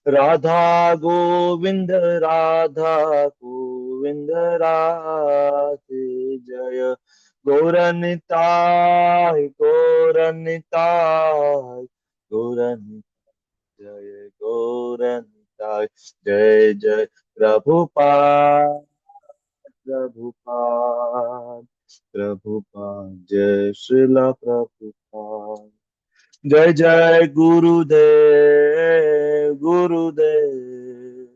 राधा गोविंद राधा गोविंद राधे जय गौरनिताय गौरनिताय गौरनिताय जय गौरनिताय जय जय प्रभुपाद प्रभुपाद प्रभुपाद जय श्रीला प्रभुपाद जय जय गुरुदेव गुरुदेव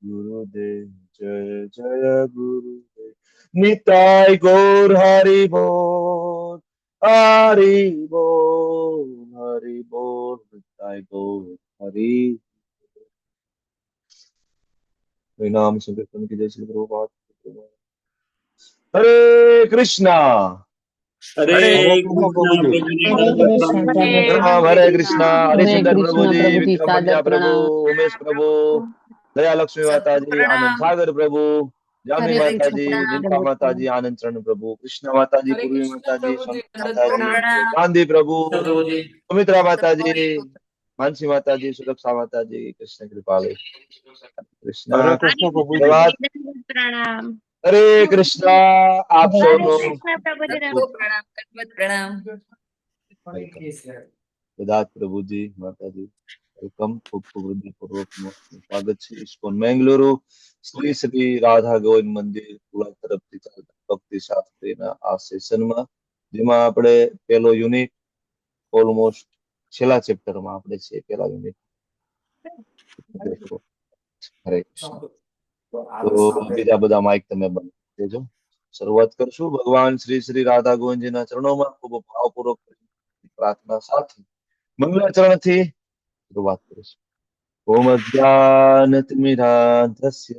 गुरुदेव जय जय गुरुदेव निताय गौर हरि बोल हरि बोल हरि बोल निताय गौर हरि नाम संकीर्तन की जय श्री प्रभुपाद। हरे कृष्णा हरे हरे कृष्णा कृष्णा प्रभु जी प्रभु जी हरे दंडवत कृष्ण प्रणाम दंडवत प्रभु। राम प्रणाम। हरे कृष्णा हरे हरिचंदन प्रभु कृष्ण जी प्रभु जी विक्रम सादर पंड्या प्रभु प्रणाम। उमेश प्रभु दया लक्ष्मी माता जी आनंद प्रणाम। सागर प्रभु जामी हरे माता कृष्ण जी प्रभु जी जिनका दंडवत माता प्रणाम। जी आनंद चरण प्रभु कृष्णा माता जी हरे पूर्वी कृष्ण माता जी प्रभु जी सोनी दंडवत माता जी प्रणाम। गांधी प्रभु कृष्ण प्रभु जी। सुमित्रा माता जी हरे मानसी माता जी सुरक्षा माता जी कृष्ण कृपाले कृष्णा हरे कृष्ण प्रभु जी। धन्यवाद। प्रणाम। हरे कृष्णा आप हरे कृष्ण सबनो कृष्ण प्रभु जी खूब प्रणाम दंडवत प्रणाम। वेलकम सिद्धार्थ प्रभु जी माता जी वेलकम खूब खूब हृदयपूर्वक સ્વાગત છે ઇસ્કોન મેંગલુરુ શ્રી શ્રી રાધા ગોવિંદ મંદિર કુળા તરફથી ચાલતા ભક્તિ શાસ્ત્રીના આ સેશનમાં જેમાં આપણે પેલો યુનિટ ઓલમોસ્ટ છેલ્લા ચેપ્ટરમાં આપણે છે પેલા યુનિટ હરે કૃષ્ણ તો બીજા બધા માઇક તમે બંધ કરી દેજો શરૂઆત કરશું ભગવાન શ્રી શ્રી રાધા ગોવિંદજીના ચરણોમાં ખૂબ ભાવપૂર્વક પ્રાર્થના સાથે મંગલાચરણથી શરૂઆત કરીશું ओम अज्ञानतिमिरान्धस्य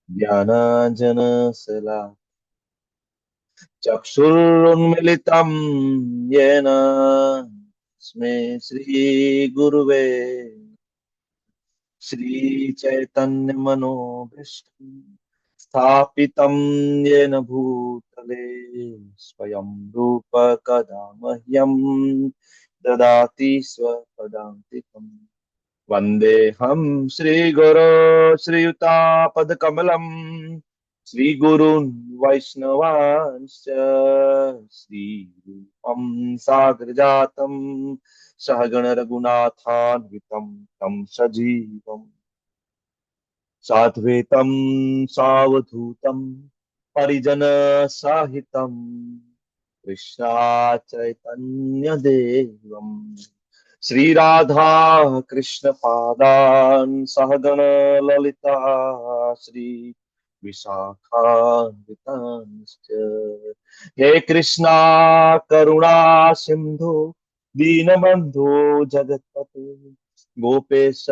ज्ञानाञ्जनशला चक्षुरुन्मिलितं येन तस्मै श्रीगुरुवे श्रीचैतन्यमनोभीष्टं स्थापितं येन भूतले स्वयं रूप कदा मह्यं ददाति स्वपदान्तिकम् वन्देऽहं श्रीगुरो श्रीयुतापदकमलं श्रीगुरून् वैष्णवांश्च श्रीरूपं साग्रजातं सहगण रघुनाथान्वितं तं सजीवम् साद्वैतं सावधूतं परिजनसहितं कृष्णा चैतन्यदेवम् श्रीराधा कृष्ण पादान् सहगण ललिता श्री विशाखान्वितांश्च हे कृष्णा करुणा सिंधु दीनबन्धु जगत्पते गोपेश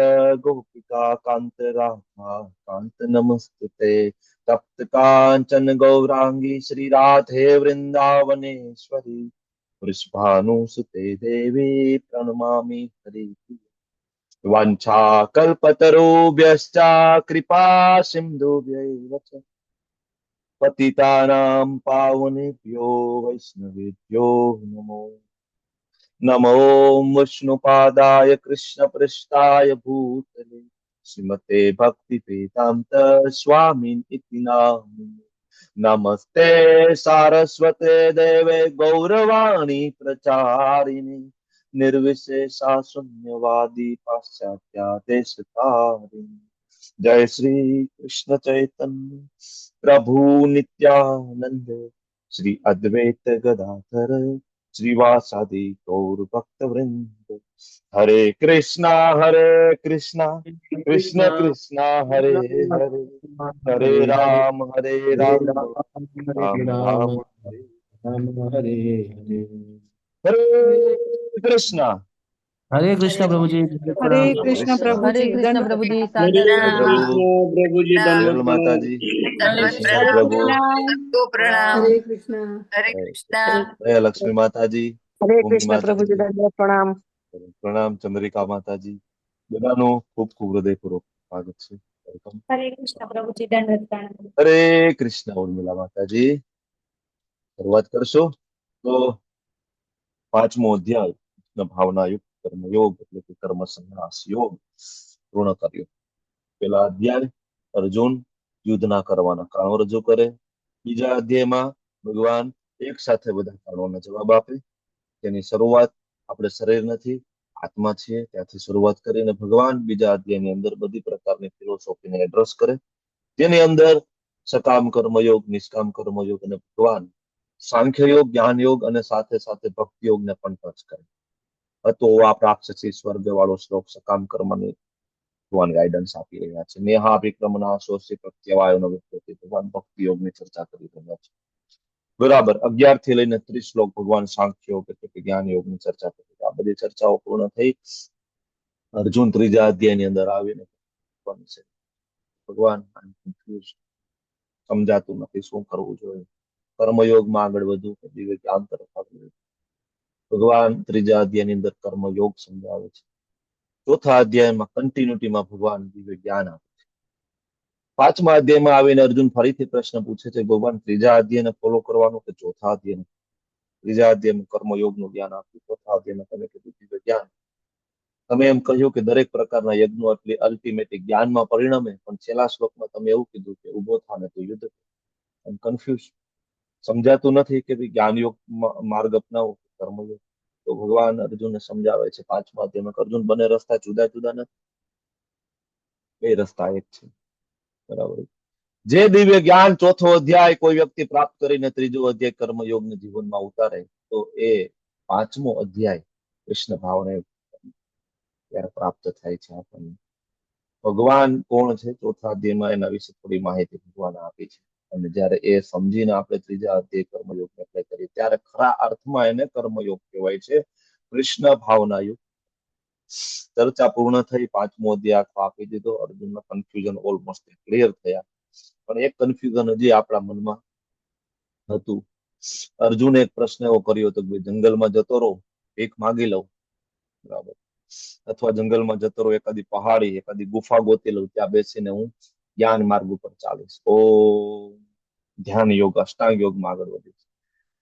गोपिका कांत राधा कांत नमस्तुते तप्त कांचन गौरांगी श्री राधे वृंदावनेश्वरी वृषभानुसुते देवी प्रणमामि हरिप्रिये वाञ्छाकल्पतरुभ्यश्च कृपा सिन्धुभ्यैव च पतितानां पावनेभ्यो वैष्णवेभ्यो नमो नमो विष्णुपादाय कृष्णपृष्ठाय भूतले श्रीमते भक्तिवेदान्त स्वामिन् इति नामिने नमस्ते सारस्वते देवे गौरवाणी प्रचारिणे निर्विशेषा शून्यवादी पाश्चात्या देशतारिणे जय श्री कृष्ण चैतन्य प्रभु नित्यानंद श्री अद्वैत गदाधर श्रीवासादि गौर भक्त वृंद हरे कृष्णा कृष्ण कृष्णा कृष्णा हरे हरे हरे हरे हरे हरे राम राम हरे राम राम राम हरे राम हरे हरे। हरे कृष्णा हरे कृष्णा प्रभु जी दंडवत हरे प्रणाम। हरे कृष्ण कृष्णा प्रभु हरे जी कृष्ण दंडवत प्रभु जी प्रणाम। हरे जय प्रणाम प्रभु कृष्णा प्रभु जी प्रणाम दंडवत विमल माता प्रणाम। जी दंडवत नरसिंह प्रणाम प्रणाम प्रभु प्रणाम। सबको प्रणाम। हरे कृष्ण। हरे हरे कृष्णा कृष्ण दया लक्ष्मी माता जी हरे भूमि कृष्ण माता प्रभु जी जी दंडवत प्रणाम। प्रणाम चंद्रिका माता जी બધાનું ખૂબ ખૂબ હૃદયપૂર્વક સ્વાગત છે વેલકમ हरे कृष्ण प्रभु जी दंडवत प्रणाम। હરે કૃષ્ણ ઉર્મિલા માતાજી શરૂઆત કરશો તો પાંચમો અધ્યાય કૃષ્ણ ભાવનાયુક્ત કર્મયોગ એટલે કે કર્મ સંન્યાસ યોગ પૂર્ણ કર્યું. પેલા અધ્યાય અર્જુન યુદ્ધના કરવાના કારણો રજૂ કરે. બીજા અધ્યાયમાં ભગવાન એક સાથે બધા કારણોના જવાબ આપે. તેની શરૂઆત આપણે શરીર નથી, આત્મા છીએ, ત્યાંથી શરૂઆત કરીને ભગવાન બીજા અધ્યાયની અંદર બધી પ્રકારની ફિલોસોફીને એડ્રેસ કરે. તેની અંદર સકામ કર્મયોગ, નિષ્કામ કર્મયોગ અને ભગવાન સાંખ્ય યોગ, જ્ઞાન યોગ અને સાથે સાથે ભક્તિ યોગને પણ ટચ કરે. હતો આ પ્રાક્ષસી સ્વર્ગ વાળો શ્લોક સકામ કર્મની ભગવાન ગાઈડન્સ આપી રહ્યા છે. નેહા વિક્રમના સોસી પ્રત્યવાયોનો વિકૃતિ ભગવાન ભક્તિ યોગની ચર્ચા કરી રહ્યા છે. બરાબર 11 થી લઈને 30 શ્લોક ભગવાન સાંખ્ય યોગ એટલે કે જ્ઞાન યોગની ચર્ચા કરી. આ બધી ચર્ચાઓ પૂર્ણ થઈ. અર્જુન ત્રીજા અધ્યાયની અંદર આવીને ભગવાન સમજાતું નથી, શું કરવું જોઈએ, કર્મયોગમાં આગળ વધવું કે દિવ્ય જ્ઞાન તરફ આગળ વધવું. ભગવાન ત્રીજા અધ્યાયની અંદર કર્મયોગ સમજાવે છે. ચોથા અધ્યાયમાં કન્ટિન્યુટીમાં ભગવાન દિવ્ય જ્ઞાન આપે છે. પાંચમા અધ્યાયમાં આવીને અર્જુન ફરીથી પ્રશ્ન પૂછે છે, ભગવાન ત્રીજા અધ્યાયને ફોલો કરવાનું કે ચોથા અધ્યાયને? ત્રીજા અધ્યાયમાં કર્મયોગનું જ્ઞાન આપ્યું, ચોથા અધ્યાયમાં તમે કીધું દિવ્ય જ્ઞાન. તમે એમ કહ્યું કે દરેક પ્રકારના યજ્ઞો એટલે અલ્ટિમેટલી જ્ઞાનમાં પરિણમે, પણ છેલ્લા શ્લોકમાં તમે એવું કીધું કે ઉભો થાને તો યુદ્ધ. કન્ફ્યુઝ, સમજાતું નથી કે જ્ઞાન યોગ માર્ગ અપનાવો, કર્મયોગ. તો ભગવાન અર્જુનને સમજાવે છે પાંચમા અધ્યાયમાં, અર્જુન બંને રસ્તા જુદા જુદા નથી, બે રસ્તા એક છે. બરાબર. જે દિવ્ય જ્ઞાન ચોથો અધ્યાય કોઈ વ્યક્તિ પ્રાપ્ત કરીને ત્રીજો અધ્યાય કર્મયોગને જીવનમાં ઉતારે તો એ પાંચમો અધ્યાય કૃષ્ણ ભાવને ત્યારે પ્રાપ્ત થાય છે આપણને. ભગવાન કોણ છે ચોથા અધ્યાયમાં એના વિશે થોડી માહિતી ભગવાન આપી છે. અને જયારે એ સમજીને આપણે ત્રીજા અધ્યાય કર્મયોગને એપ્લાય કરીએ ત્યારે ખરા અર્થમાં એને કર્મયોગ કહેવાય છે, કૃષ્ણ ભાવના યુગ. ચર્ચા પૂર્ણ થઈ, પાંચમો અધ્યાય આખો આપી દીધો. અર્જુનના કન્ફ્યુઝન ઓલમોસ્ટ ક્લિયર થયા, પણ એક કન્ફ્યુઝન હજી આપણા મનમાં હતું. અર્જુને એક પ્રશ્ન એવો કર્યો હતો કે જંગલમાં જતો રહો, ભીખ માંગી લઉં, બરાબર, અથવા જંગલમાં જતો રહો, એકાદી પહાડી એકાદી ગુફા ગોતી લઉં, ત્યાં બેસીને હું જ્ઞાન માર્ગ ઉપર ચાલીશ, તો ધ્યાન યોગ અષ્ટાંગ યોગમાં આગળ વધીશ.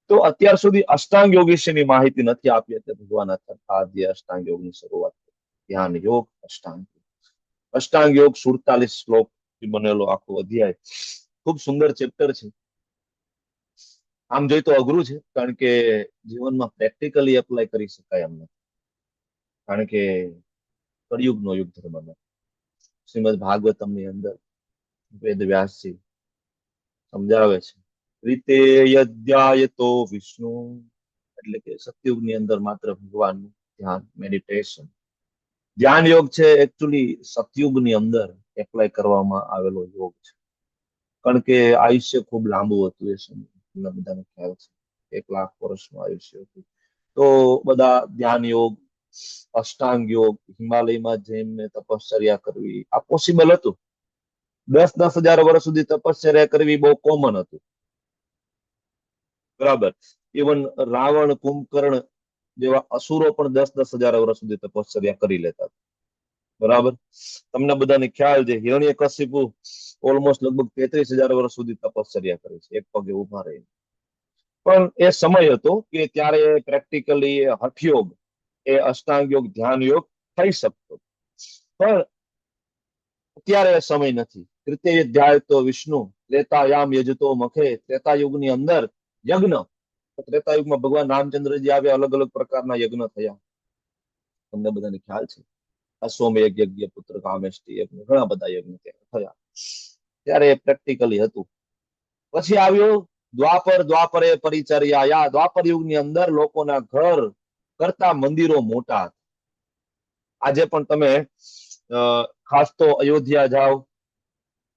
તો અત્યાર સુધી અષ્ટાંગ યોગ વિશેની માહિતી નથી આપી, એટલે ભગવાન અધ્યાય અષ્ટાંગ યોગની શરૂઆત કરી. ધ્યાન યોગ, અષ્ટાંગ યોગ. અષ્ટાંગ યોગ 47 શ્લોક થી બનેલો આખો અધ્યાય, ખૂબ સુંદર ચેપ્ટર છે. આમ જોઈ તો અઘરું છે, કારણ કે જીવનમાં પ્રેક્ટિકલી એપ્લાય કરી શકાય એમ નથી, કારણ કે કળિયુગનો યુગ ધર્મનો. શ્રીમદ ભાગવતમની અંદર વેદ વ્યાસજી સમજાવે છે, રીતે યદ્યાયતો વિષ્ણુ, એટલે કે સતયુગની અંદર માત્ર ભગવાનનું ધ્યાન, મેડિટેશન. ધ્યાન યોગ છે એકચ્યુઅલી સતયુગની અંદર એપ્લાય કરવામાં આવેલો યોગ છે, કારણ કે આયુષ્ય ખૂબ લાંબુ હતું એ સમય, તમને બધાને ખ્યાલ છે, 1 લાખ વર્ષનું આયુષ્ય હતું. તો બધા ધ્યાન યોગ, અષ્ટાંગ યોગ, હિમાલયમાં જઈને તપશ્ચર્યા કરવી, આ પોસિબલ હતું. 10,000 વર્ષ સુધી તપશ્ચર્યા કરવી બહુ કોમન હતું, બરાબર. ઇવન રાવણ, કુંભકર્ણ જેવા અસુરો પણ 10,000 વર્ષ સુધી તપશ્ચર્યા કરી લેતા, બરાબર. તમને બધાને ખ્યાલ છે, હિરણ્યકશિપુ ઓલમોસ્ટ લગભગ 33,000 વર્ષ સુધી તપશ્ચર્યા કરી છે, એક પગે ઉભા રહી. પણ એ સમય હતો કે ત્યારે પ્રેક્ટિકલી હઠયોગ, એ અષ્ટાંગ યોગ, ધ્યાન યોગ થઈ શકતો, પણ અત્યારે એ સમય નથી. તૃતીય અધ્યાય તો વિષ્ણુ ત્રેતાયામ યજતો મખે, ત્રેતાયુગની અંદર યજ્ઞ. ત્રેતાયુગમાં ભગવાન રામચંદ્રજી આવ્યા, અલગ અલગ પ્રકારના યજ્ઞ થયા, તમને બધાને ખ્યાલ છે. અશ્વમેઘ યજ્ઞ, પુત્ર કામેષ્ટી યજ્ઞ, ઘણા બધા યજ્ઞ થયા, ત્યારે પ્રેક્ટિકલી હતું. પછી આવ્યું દ્વાપર, દ્વાપરે પરિચર્યા. દ્વાપર યુગની અંદર લોકોના ઘર કરતા મંદિરો મોટા હતા. આજે પણ તમે ખાસ તો અયોધ્યા જાઓ,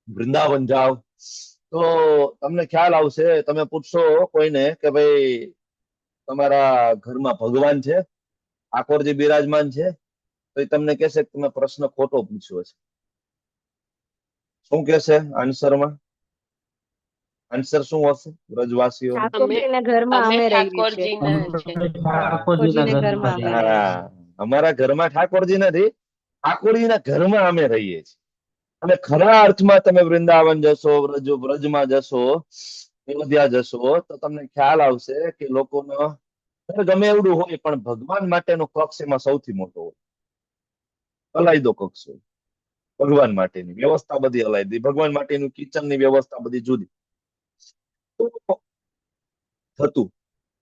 વૃંદાવન જાઓ, તો તમને ખ્યાલ આવશે, તમે પૂછશો કોઈને કે ભાઈ તમારા ઘરમાં ભગવાન છે, ઠાકોરજી બિરાજમાન છે, તો એ તમને કહેશે કે તમે પ્રશ્ન ખોટો પૂછ્યો છે. શું કહેશે આન્સરમાં? આન્સર શું હશે વ્રજવાસીઓ? ઠાકોરજીના ઘરમાં અમે રહીએ છીએ. ઠાકોરજીના ઘરમાં અમે રહીએ. અમારા ઘરમાં ઠાકોરજી નથી, ઠાકોરજીના ઘરમાં અમે રહીએ છીએ. અને ખરા અર્થમાં તમે વૃંદાવન જશો, વ્રજમાં જશો, અયોધ્યા જશો, તો તમને ખ્યાલ આવશે કે લોકોનો ગમે એવડું હોય, પણ ભગવાન માટેનો કક્ષ એમાં સૌથી મોટો હોય, અલાયદો કક્ષ હોય. ભગવાન માટેની વ્યવસ્થા બધી હલાવી દીધી. ભગવાન માટેનું કિચનની વ્યવસ્થા બધી જુદી. તો થતું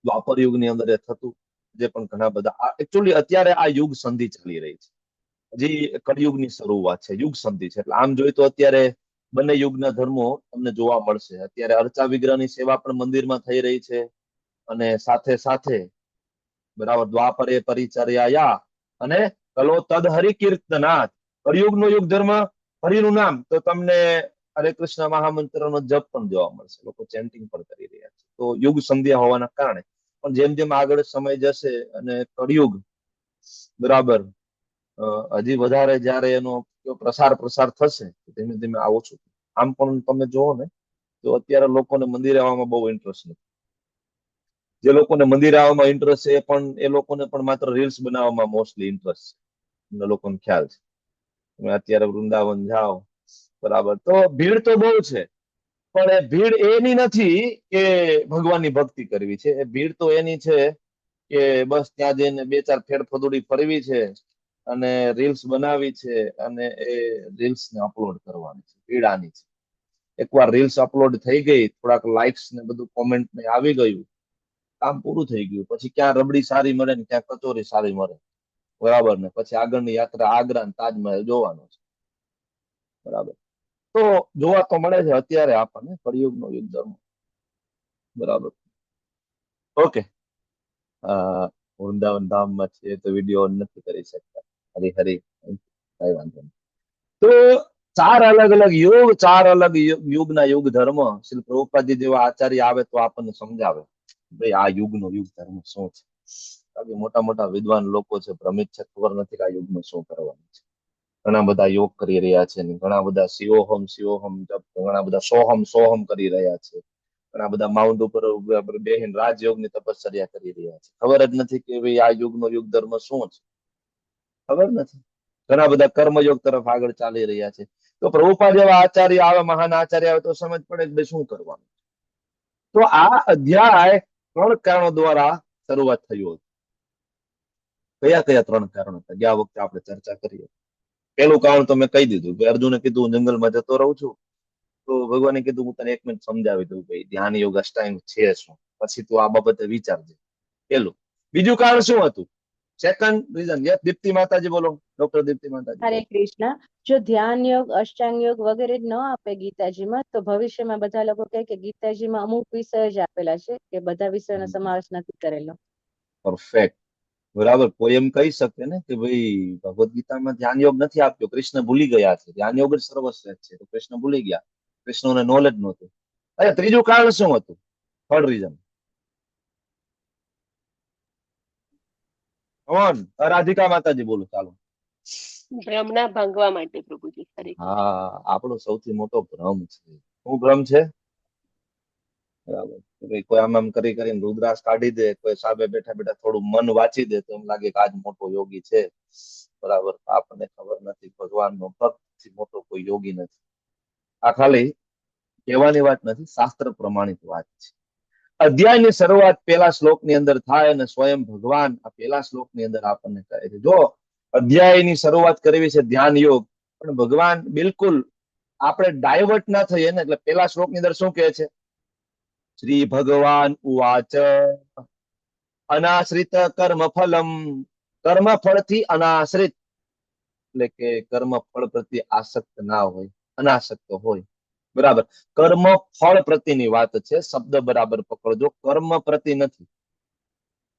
દ્વાપર યુગની અંદર એ થતું. જે પણ ઘણા બધા એકચ્યુઅલી અત્યારે આ યુગ સંધિ ચાલી રહી છે. હજી કળિયુગની શરૂઆત છે, યુગ સંધિ છે. એટલે આમ જોઈએ તો અત્યારે બંને યુગના ધર્મો તમને જોવા મળશે. અત્યારે અર્ચા વિગ્રહની સેવા પણ મંદિરમાં થઈ રહી છે, અને સાથે સાથે બરાબર દ્વાપરે પરિચર્યાયા અને કલો તદ હરિ કીર્તનાથ. કળિયુગનો યુગ ધર્મ, હરિનું નામ, તો તમને હરે કૃષ્ણ મહામંત્રનો જપ પણ જોવા મળશે. લોકો ચેન્ટિંગ પણ કરી રહ્યા છે. તો યુગ સંધ્યા હોવાના કારણે પણ જેમ જેમ આગળ સમય જશે અને કળિયુગ બરાબર હજી વધારે જયારે એનો પ્રસાર થશે, ધીમે ધીમે આ ઓછું. આમ પણ તમે જુઓ ને તો અત્યારે લોકોને મંદિરે આવવામાં બહુ ઇન્ટરેસ્ટ નથી. જે લોકોને મંદિરે આવવામાં ઇન્ટરેસ્ટ છે એ લોકોને પણ માત્ર રીલ્સ બનાવવામાં મોસ્ટલી ઇન્ટરેસ્ટ છે. લોકોને ખ્યાલ છે. તમે અત્યારે વૃંદાવન જાઓ બરાબર, તો ભીડ તો બહુ છે, પણ એ ભીડ એની નથી કે ભગવાનની ભક્તિ કરવી છે. એ ભીડ તો એની છે કે બસ ત્યાં જઈને બે ચાર ફેરફદુડી ફરવી છે અને રીલ્સ બનાવી છે અને એ રીલ્સ ને અપલોડ કરવાની છે. ભીડ આની છે. એકવાર રીલ્સ અપલોડ થઈ ગઈ, થોડાક લાઇક્સ ને બધું કોમેન્ટ ને આવી ગયું, કામ પૂરું થઈ ગયું. પછી ક્યાં રબડી સારી મળે ને ક્યાં કચોરી સારી મળે, બરાબર ને પછી આગળની યાત્રા આગ્રા ને તાજમહેલ જોવાનો છે. બરાબર, તો જોવા તો મળે છે અત્યારે આપણને કળિયુગનો યુગ ધર્મ. બરાબર, ઓકે. વૃંદાવન ધામમાં છે તો વિડીયો નથી કરી શકતા. હરી હરી, કઈ વાંધો નહીં. તો ચાર અલગ અલગ યુગ, ચાર અલગ યુગના યુગ ધર્મ. શ્રી પ્રભુપાદજી જેવા આચાર્ય આવે તો આપણને સમજાવે ભાઈ આ યુગનો યુગ ધર્મ શું છે. કારણ કે મોટા મોટા વિદ્વાન લોકો છે, ભ્રમિત છે, ખબર નથી કે આ યુગમાં શું કરવાનું છે. ઘણા બધા યોગ કરી રહ્યા છે, ઘણા બધા શિવોહમ જપ, ઘણા બધા સોહમ સોહમ કરી રહ્યા છે, ઘણા બધા માઉન્ટ ઉપર બેહીન રાજયોગની તપશ્ચર્યા કરી રહ્યા છે. ખબર જ નથી કે ભાઈ આ યુગનો યુગ ધર્મ શું છે, ખબર નથી. ઘણા બધા કર્મયોગ તરફ આગળ ચાલી રહ્યા છે. તો પ્રભુપાદ જેવા આચાર્ય આવે, મહાન આચાર્ય આવે તો સમજ પડે કે ભાઈ શું કરવાનું. તો આ અધ્યાય 3 કારણો દ્વારા શરૂઆત થયું હતું. કયા કયા 3 કારણો હતા ગયા વખતે આપણે ચર્ચા કરી. પેલું કારણ તો મેં કહી દીધું કે અર્જુને કીધું હું જંગલમાં જતો રહું છું, તો ભગવાને કીધું હું તને 1 મિનિટ સમજાવી દઉં ભાઈ ધ્યાન યોગ અષ્ટાંગ છે શું, પછી તું આ બાબતે વિચારજે. પેલું. બીજું કારણ શું હતું? Second reason. યસ દીપ્તિ માતાજી બોલો, ડોક્ટર દીપ્તિ માતાજી. હરે કૃષ્ણ. જો ધ્યાન યોગ, અષ્ટાંગ યોગ વગેરે ન આપે ગીતાજીમાં, તો ભવિષ્યમાં બધા લોકો કહે કે ગીતાજીમાં અમુક વિષય જ આપેલા છે, કે બધા વિષયોનો સમાવેશ નથી કરેલો. પરફેક્ટ. બરાબર. કોઈ એમ કહી શકે ને કે ભાઈ ભગવદ ગીતામાં ધ્યાન યોગ નથી આપ્યો, કૃષ્ણ ભૂલી ગયા છે, ધ્યાન યોગ જ સર્વશ્રેષ્ઠ છે, તો કૃષ્ણ ભૂલી ગયા, કૃષ્ણને નોલેજ નહોતું. અરે ત્રીજું કારણ શું હતું? Third reason. રાધિકા માતાજી બોલો, ચાલો. ભ્રમના ભાંગવા માટે પ્રભુજી. હા, આપણો સૌથી મોટો ભ્રમ છે. શું ભ્રમ છે? બરાબર. કોઈ આમ કરી કરીને રુદ્રાક્ષ કાઢી દે, કોઈ સામે બેઠા બેઠા થોડું મન વાંચી દે તો એમ લાગે કે આજ મોટો યોગી છે. બરાબર. આપણને ખબર નથી ભગવાનનો ભક્ત મોટો કોઈ યોગી નથી. આ ખાલી કહેવાની વાત નથી, શાસ્ત્ર પ્રમાણિત વાત છે. અધ્યાયની શરૂઆત પહેલા શ્લોકની અંદર થાય અને સ્વયં ભગવાન આ પહેલા શ્લોકની અંદર આપણને કહે છે. જો અધ્યાયની શરૂઆત કરવી છે ધ્યાન યોગ, પણ ભગવાન બિલકુલ આપણે ડાયવર્ટ ના થઈએ ને, એટલે પહેલા શ્લોકની અંદર શું કહે છે? શ્રી ભગવાન ઉવાચ અનાશ્રિત કર્મ ફલમ. કર્મફળથી અનાશ્રિત, એટલે કે કર્મ ફળ પ્રત્યે આસક્ત ના હોય, અનાસક્ત હોય. બરાબર. કર્મ ફળ પ્રત્યેની વાત છે, શબ્દ બરાબર પકડજો. કર્મ પ્રતિ નથી,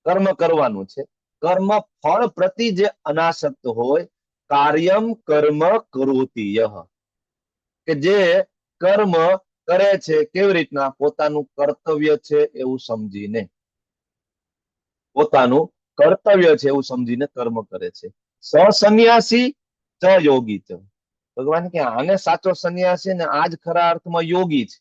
કર્મ કરવાનું છે. કર્મ ફળ પ્રતિ જે અનાસક્ત હોય, કાર્યમ કર્મ કરોતિ યહ, કે જે કર્મ કરે છે કેવી રીતના? પોતાનું કર્તવ્ય છે એવું સમજીને, પોતાનું કર્તવ્ય છે એવું સમજીને કર્મ કરે છે. સન્યાસી ચ યોગી ચ. ભગવાન કે આને સાચો સંન્યાસી ને આ જ ખરા અર્થમાં યોગી છે.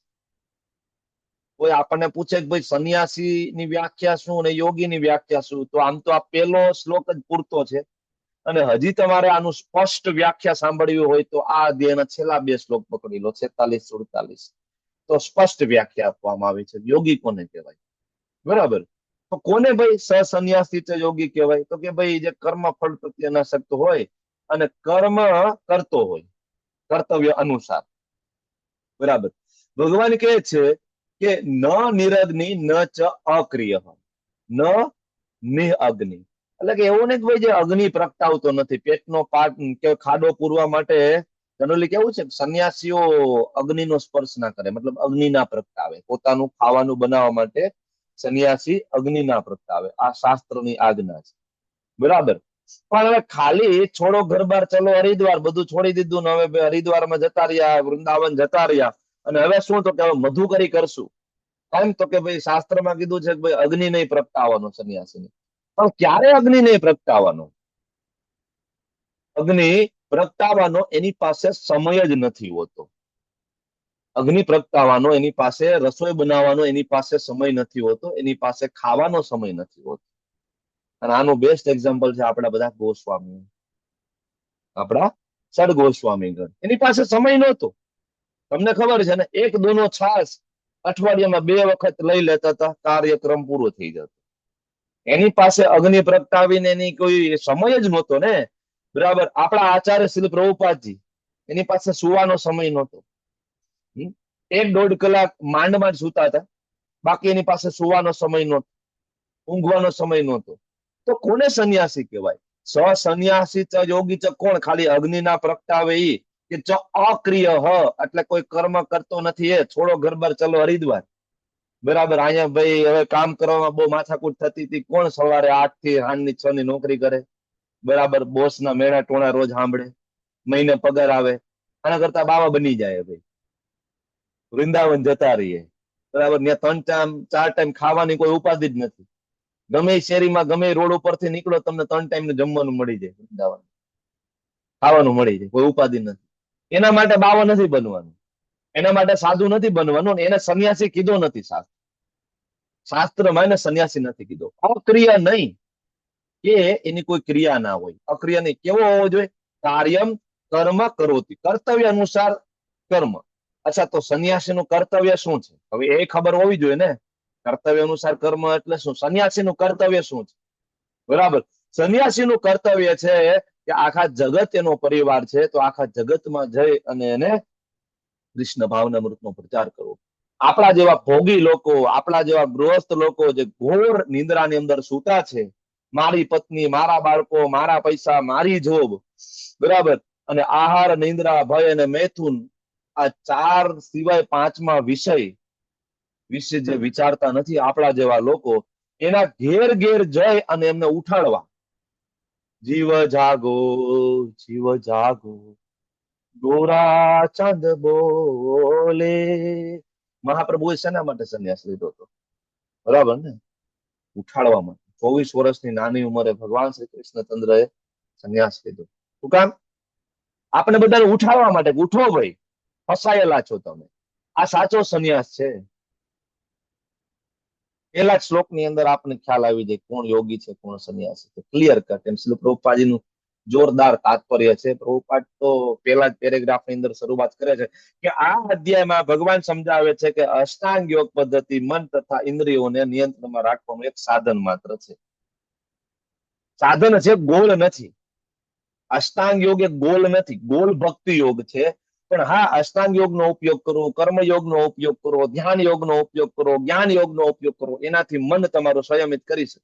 કોઈ આપણને પૂછે કે ભાઈ સંન્યાસી ની વ્યાખ્યા શું અને યોગી ની વ્યાખ્યા શું, તો આમ તો આ પહેલો શ્લોક જ પૂરતો છે. અને હજી તમારે આનું સ્પષ્ટ વ્યાખ્યા સાંભળવી હોય તો આ અધ્યાયના છેલ્લા 2 શ્લોક પકડી લો, 46-47. તો સ્પષ્ટ વ્યાખ્યા આપવામાં આવી છે યોગી કોને કહેવાય. બરાબર. તો કોને ભાઈ સન્યાસી છે યોગી કહેવાય? તો કે ભાઈ જે કર્મ ફળ પ્રત્યે અનાસક્ત હોય અને કર્મ કરતો હોય. કર્તવ્ય અનુસાર. બરાબર. ભગવાન કહે છે કે ન નિરગ્નિ ન ચ અક્રિય ન નિ અગ્નિ. એટલે કે એવું નહીં કે ભાઈ જે અગ્નિ પ્રગટાવતો નથી, પેટનો પાટ કે ખાડો પૂરવા માટે જનરલી કેવું છે, સંન્યાસીઓ અગ્નિનો સ્પર્શ ના કરે, મતલબ અગ્નિ ના પ્રગટાવે. પોતાનું ખાવાનું બનાવવા માટે સંન્યાસી અગ્નિ ના પ્રગટાવે. આ શાસ્ત્રની આજ્ઞા છે. બરાબર. પણ હવે ખાલી છોડો ઘર બાર, ચલો હરિદ્વાર, બધું છોડી દીધું ને હવે હરિદ્વારમાં જતા રહ્યા, વૃંદાવન જતા રહ્યા, અને હવે શું તો કે હવે મધુકરી કરશું. એમ તો કે ભાઈ શાસ્ત્રમાં કીધું છે કે ભાઈ અગ્નિ નહીં પ્રગટાવવાનો સંન્યાસીને. પણ ક્યારે અગ્નિ નહીં પ્રગટાવવાનો? અગ્નિ પ્રગટાવવાનો એની પાસે સમય જ નથી હોતો. અગ્નિ પ્રગટાવવાનો એની પાસે, રસોઈ બનાવવાનો એની પાસે સમય નથી હોતો, એની પાસે ખાવાનો સમય નથી હોતો. અને આનું બેસ્ટ એક્ઝામ્પલ છે આપણા બધા ગોસ્વામી, આપણા સડ ગોસ્વામીગણ. એની પાસે સમય નહોતો. તમને ખબર છે ને, એક દોનો છાસ અઠવાડિયામાં 2 વખત લઈ લેતા હતા, કાર્યક્રમ પૂરો થઈ જતો. એની પાસે અગ્નિ પ્રગટાવીને એની કોઈ સમય જ નહોતો ને. બરાબર. આપણા આચાર્ય શ્રી પ્રભુપાદજી, એની પાસે સુવાનો સમય નહોતો. 1-1.5 કલાક માંડમાં જ સૂતા હતા, બાકી એની પાસે સુવાનો સમય નહોતો, ઊંઘવાનો સમય નહોતો. તો કોને સંન્યાસી કહેવાય? સંન્યાસી ચ યોગી ચ કોણ? ખાલી અગ્નિ ના પ્રગટાવે ઈ, કે ચ અક્રિય એટલે કોઈ કર્મ કરતો નથી, એ છોડો ઘર બાર, ચલો હરિદ્વાર. બરાબર. અહીંયા ભાઈ હવે કામ કરવામાં બહુ માથાકૂટ થતી હતી. કોણ સવારે 8 થી સાંજની 6 ની નોકરી કરે? બરાબર. બોસ ના મેણા ટોણા રોજ સાંભળે, મહિને પગાર આવે. આના કરતા બાવા બની જાય ભાઈ, વૃંદાવન જતા રહીએ. બરાબર. ત્યાં 3-4 ટાઈમ ખાવાની કોઈ ઉપાધિ જ નથી. ગમે શેરીમાં, ગમે રોડ ઉપરથી નીકળો, તમને 3 ટાઈમ જમવાનું મળી જાય, વૃંદાવન ખાવાનું મળી જાય, કોઈ ઉપાધિ નથી. એના માટે બાવા નથી બનવાનું, એના માટે સાધુ નથી બનવાનું. એને સંન્યાસી કીધો નથી શાસ્ત્રમાં, એને સંન્યાસી નથી કીધો. અક્રિય નહીં, કે એની કોઈ ક્રિયા ના હોય. અક્રિય નહીં. કેવો હોવો જોઈએ? કાર્યમ કર્મ કરોતિ, કર્તવ્ય અનુસાર કર્મ. અચ્છા, તો સંન્યાસીનું કર્તવ્ય શું છે? હવે એ ખબર હોવી જોઈએ ને. કર્તવ્ય અનુસાર કર્મ એટલે શું? સંન્યાસીનું કર્તવ્ય શું છે? બરાબર. સંન્યાસીનું કર્તવ્ય છે કે આખા જગત એનો પરિવાર છે, તો આખા જગતમાં જઈ અને એને કૃષ્ણ ભાવનામૃતનો પ્રચાર કરવો. આપણા જેવા ભોગી લોકો, આપણા જેવા ગૃહસ્થ લોકો જે ઘોર નિંદ્રાની અંદર સૂતા છે, મારી પત્ની, મારા બાળકો, મારા પૈસા, મારી જોબ, બરાબર, અને આહાર, નિંદ્રા, ભય અને મૈથુન, આ 4 સિવાય 5મા વિષય વિશે જે વિચારતા નથી આપણા જેવા લોકો, એના ઘેર ઘેર જઈ અને એમને ઉઠાડવા. જીવ જાગો, જીવ જાગો, ગોરા ચાંદ બોલે. મહાપ્રભુએ શેના માટે સંન્યાસ લીધો હતો? બરાબર ને, ઉઠાડવા માટે. 24 વર્ષની નાની ઉંમરે ભગવાન શ્રી કૃષ્ણચંદ્રએ સંન્યાસ લીધો. શું કામ? આપણે બધાને ઉઠાડવા માટે. ઉઠો ભાઈ, ફસાયેલા છો તમે. આ સાચો સંન્યાસ છે. પેલા જ શ્લોકની અંદર આપણને ખ્યાલ આવી જાય કોણ યોગી છે, કોણ સંન્યાસી છે. Clear cut. એમ શ્રી પ્રભુપાદજીનું જોરદાર તાત્પર્ય છે. પ્રભુપાદ તો પેલા જ પેરેગ્રાફની અંદર શરૂઆત કરે છે કે આ અધ્યાયમાં ભગવાન સમજાવે છે કે અષ્ટાંગ યોગ પદ્ધતિ મન તથા ઇન્દ્રિયોને નિયંત્રણમાં રાખવાનું એક સાધન માત્ર છે. સાધન છે, ગોલ નથી. અષ્ટાંગ યોગ એક ગોલ નથી, ગોલ ભક્તિ યોગ છે. પણ હા, અષ્ટાંગ યોગનો ઉપયોગ કરવો, કર્મયોગનો ઉપયોગ કરવો, ધ્યાન યોગનો ઉપયોગ કરવો, જ્ઞાન યોગનો ઉપયોગ કરવો, એનાથી મન તમારું સંયમિત કરી શકે.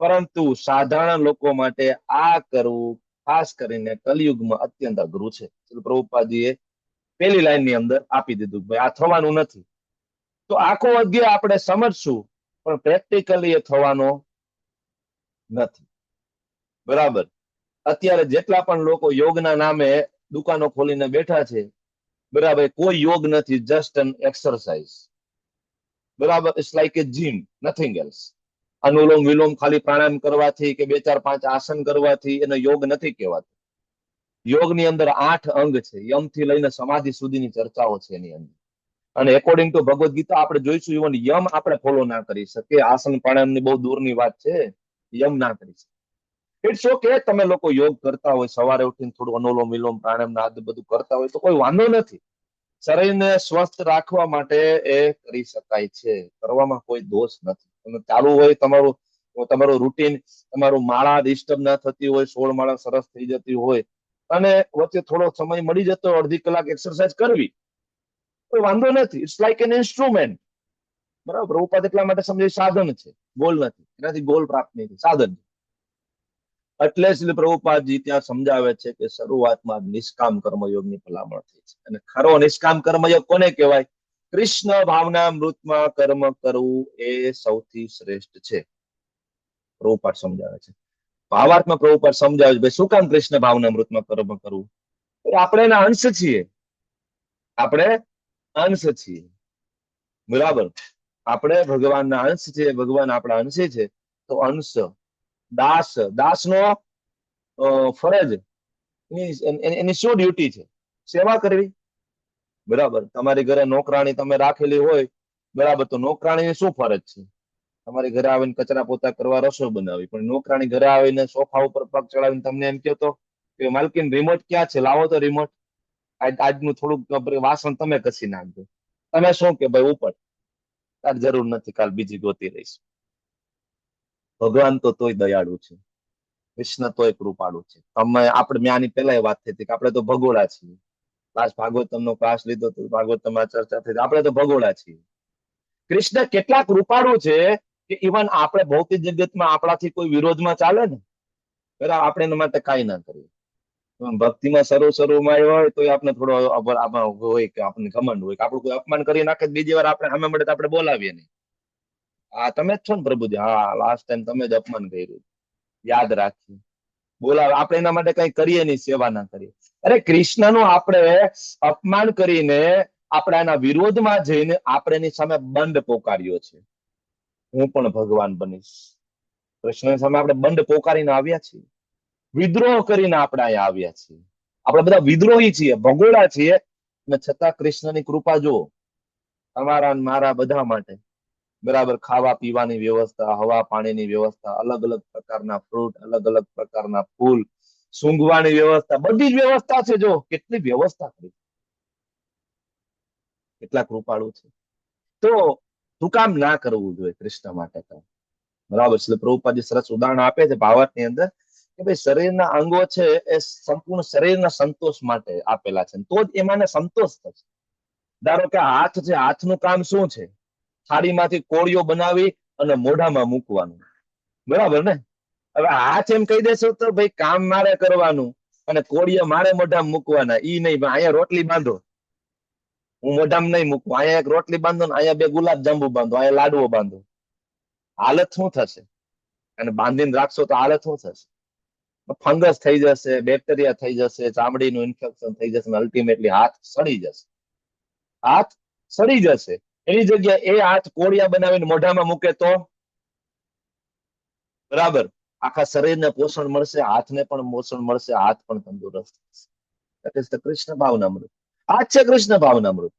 પરંતુ સાધારણ લોકો માટે આ કરવું, ખાસ કરીને કલયુગમાં અત્યંત અઘરું છે. પ્રભુપાદજીએ પહેલી લાઈનની અંદર આપી દીધું ભાઈ આ થવાનું નથી. તો આખો અધ્યાય આપણે સમજશું, પણ પ્રેક્ટિકલી એ થવાનો નથી. બરાબર. અત્યારે જેટલા પણ લોકો યોગના નામે દુકાનો ખોલીને બેઠા છે, બરાબર, કોઈ યોગ નથી, જસ્ટ એન એક્સરસાઇઝ. બરાબર. It's like a gym, nothing else. અનુલોમ વિલોમ ખાલી પ્રાણાયામ કરવાથી કે 2-4-5 આસન કરવાથી એને યોગ નથી કહેવાતું. યોગની અંદર 8 અંગ છે. યમથી લઈને સમાધિ સુધીની ચર્ચાઓ છે એની અંદર. અને એકોર્ડિંગ ટુ ભગવદ ગીતા આપણે જોઈશું, ઇવન યમ આપણે ફોલો ના કરી શકીએ. આસન પ્રાણાયામની બહુ દૂરની વાત છે, યમ ના કરી શકીએ. ઇટ્સ ઓકે, તમે લોકો યોગ કરતા હોય, સવારે ઉઠીને થોડું અનુલોમ વિલોમ પ્રાણાયામ આ બધું કરતા હોય તો કોઈ વાંધો નથી. શરીરને સ્વસ્થ રાખવા માટે એ કરી શકાય છે, કરવામાં કોઈ દોષ નથી. તમે ચાલુ હોય તમારું રૂટીન, તમારું માળા ડિસ્ટર્બ ના થતી હોય, 16 માળા સરસ થઈ જતી હોય, અને વચ્ચે થોડો સમય મળી જતો અડધી કલાક એક્સરસાઇઝ કરવી તો વાંધો નથી. It's like an instrument. બરાબર. પ્રભુપાદ એટલા માટે સમજે સાધન છે, ગોલ નથી. એનાથી ગોલ પ્રાપ્ત નહીં થાય, સાધન. એટલે જ પ્રભુપાદજી ત્યાં સમજાવે છે કે શરૂઆતમાં નિષ્કામ કર્મયોગની ભલામણ થઈ છે. અને ખરો નિષ્કામ કર્મયોગ કોને કહેવાય? કૃષ્ણ ભાવના મૃતમાં કર્મ કરવું એ સૌથી શ્રેષ્ઠ છે. પ્રભુપાદ સમજાવે છે. ભાવાર્થમાં પ્રભુપાદ સમજાવે છે ભાઈ શું કામ કૃષ્ણ ભાવના મૃતમાં કર્મ કરવું? આપણે એના અંશ છીએ. આપણે અંશ છીએ. બરાબર. આપણે ભગવાનના અંશ છીએ, ભગવાન આપણા અંશે છે. તો અંશ દાસનો ફરજ એની શું ડ્યુટી છે? સેવા કરવી. બરાબર. તમારી ઘરે નોકરાણી તમે રાખેલી હોય, બરાબર, તો નોકરાણીની શું ફરજ છે? તમારી ઘરે આવીને કચરા પોતા કરવા, રસોઈ બનાવી. પણ નોકરાણી ઘરે આવીને સોફા ઉપર પગ ચડાવીને તમને એમ કહેતો કે માલકીન રિમોટ ક્યાં છે, લાવો તો રિમોટ, આજનું થોડુંક વાસણ તમે કસી નાખજો. તમે શું કે ભાઈ ઉપર, તાર જરૂર નથી, કાલ બીજી ગોતી રહીશ. ભગવાન તો તોય દયાળુ છે, કૃષ્ણ તોય કૃપાળુ છે. મેં આની પહેલા વાત થઈ હતી કે આપણે તો ભગોળા છીએ. ભાગવતમનો ક્લાસ લીધો તો ભાગવતમાં ચર્ચા થઈ, આપણે તો ભગોળા છીએ. કૃષ્ણ કેટલા કૃપાળુ છે કે ઇવન આપણે ભૌતિક જગતમાં આપણાથી કોઈ વિરોધમાં ચાલે ને, બરાબર, આપણે એના માટે કાંઈ ના કરીએ. ભક્તિમાં શરૂમાં હોય તો આપણે થોડો હોય કે આપણને ઘમંડ હોય કે આપણું કોઈ અપમાન કરી નાખે, બીજી વાર આપણે સામે મળે તો આપણે બોલાવીએ નહીં. હા તમે જ છો ને પ્રભુજી, હા લાસ્ટ ટાઈમ તમે જ અપમાન કર્યું, યાદ રાખીએ, બોલાવે. આપણે એના માટે કઈ કરીએ નહીં, સેવા ના કરીએ. અરે કૃષ્ણનું આપણે અપમાન કરીને આપણે એના વિરોધમાં જઈને આપણે એની સામે બંધ પોકાર્યો છે. હું પણ ભગવાન બનીશ. કૃષ્ણ સામે આપણે બંધ પોકારીને આવ્યા છીએ, વિદ્રોહ કરીને આપણે અહીંયા આવ્યા છીએ. આપણે બધા વિદ્રોહી છીએ, ભગોળા છીએ, અને છતાં કૃષ્ણની કૃપા જુઓ તમારા મારા બધા માટે. બરાબર. ખાવા પીવાની વ્યવસ્થા, હવા પાણીની વ્યવસ્થા, અલગ અલગ પ્રકારના ફ્રૂટ, અલગ અલગ પ્રકારના ફૂલ, સૂંઘવાની વ્યવસ્થા, બધી જ વ્યવસ્થા છે. જો કેટલી વ્યવસ્થા કરી, કેટલા કૃપાળુ છે. તો શું કામ ના કરવું જોઈએ કૃષ્ણ માટે? બરાબર. એટલે પ્રભુપાદજી સરસ ઉદાહરણ આપે છે ભાવાર્થની અંદર કે ભાઈ શરીરના અંગો છે એ સંપૂર્ણ શરીરના સંતોષ માટે આપેલા છે, તો જ એમાં સંતોષ થશે. ધારો કે હાથ છે, હાથનું કામ શું છે? થાળીમાંથી કોળીઓ બનાવી અને મોઢામાં મૂકવાનું. બરાબર ને? હવે હાથ એમ કહી દેશો તો ભાઈ કામ મારે કરવાનું અને કોળીઓ મારે મોઢામાં મૂકવાના, ઈ નહીં. અહીંયા રોટલી બાંધો, હું મોઢામાં નહીં મૂકું. અહીંયા એક રોટલી બાંધો ને અહીંયા 2 ગુલાબ જાંબુ બાંધો, અહીંયા લાડવો બાંધો. હાલત શું થશે? અને બાંધીને રાખશો તો હાલત શું થશે? ફંગસ થઈ જશે, બેક્ટેરિયા થઈ જશે, ચામડીનું ઇન્ફેક્શન થઈ જશે, અલ્ટિમેટલી હાથ સડી જશે. હાથ સડી જશે. એની જગ્યાએ એ હાથ કોળિયા બનાવીને મોઢામાં મૂકે તો બરાબર, આખા શરીરને પોષણ મળશે, હાથને પણ પોષણ મળશે, હાથ પણ તંદુરસ્ત થશે. કૃષ્ણ ભાવનામૃત આ છે. કૃષ્ણ ભાવનામૃત.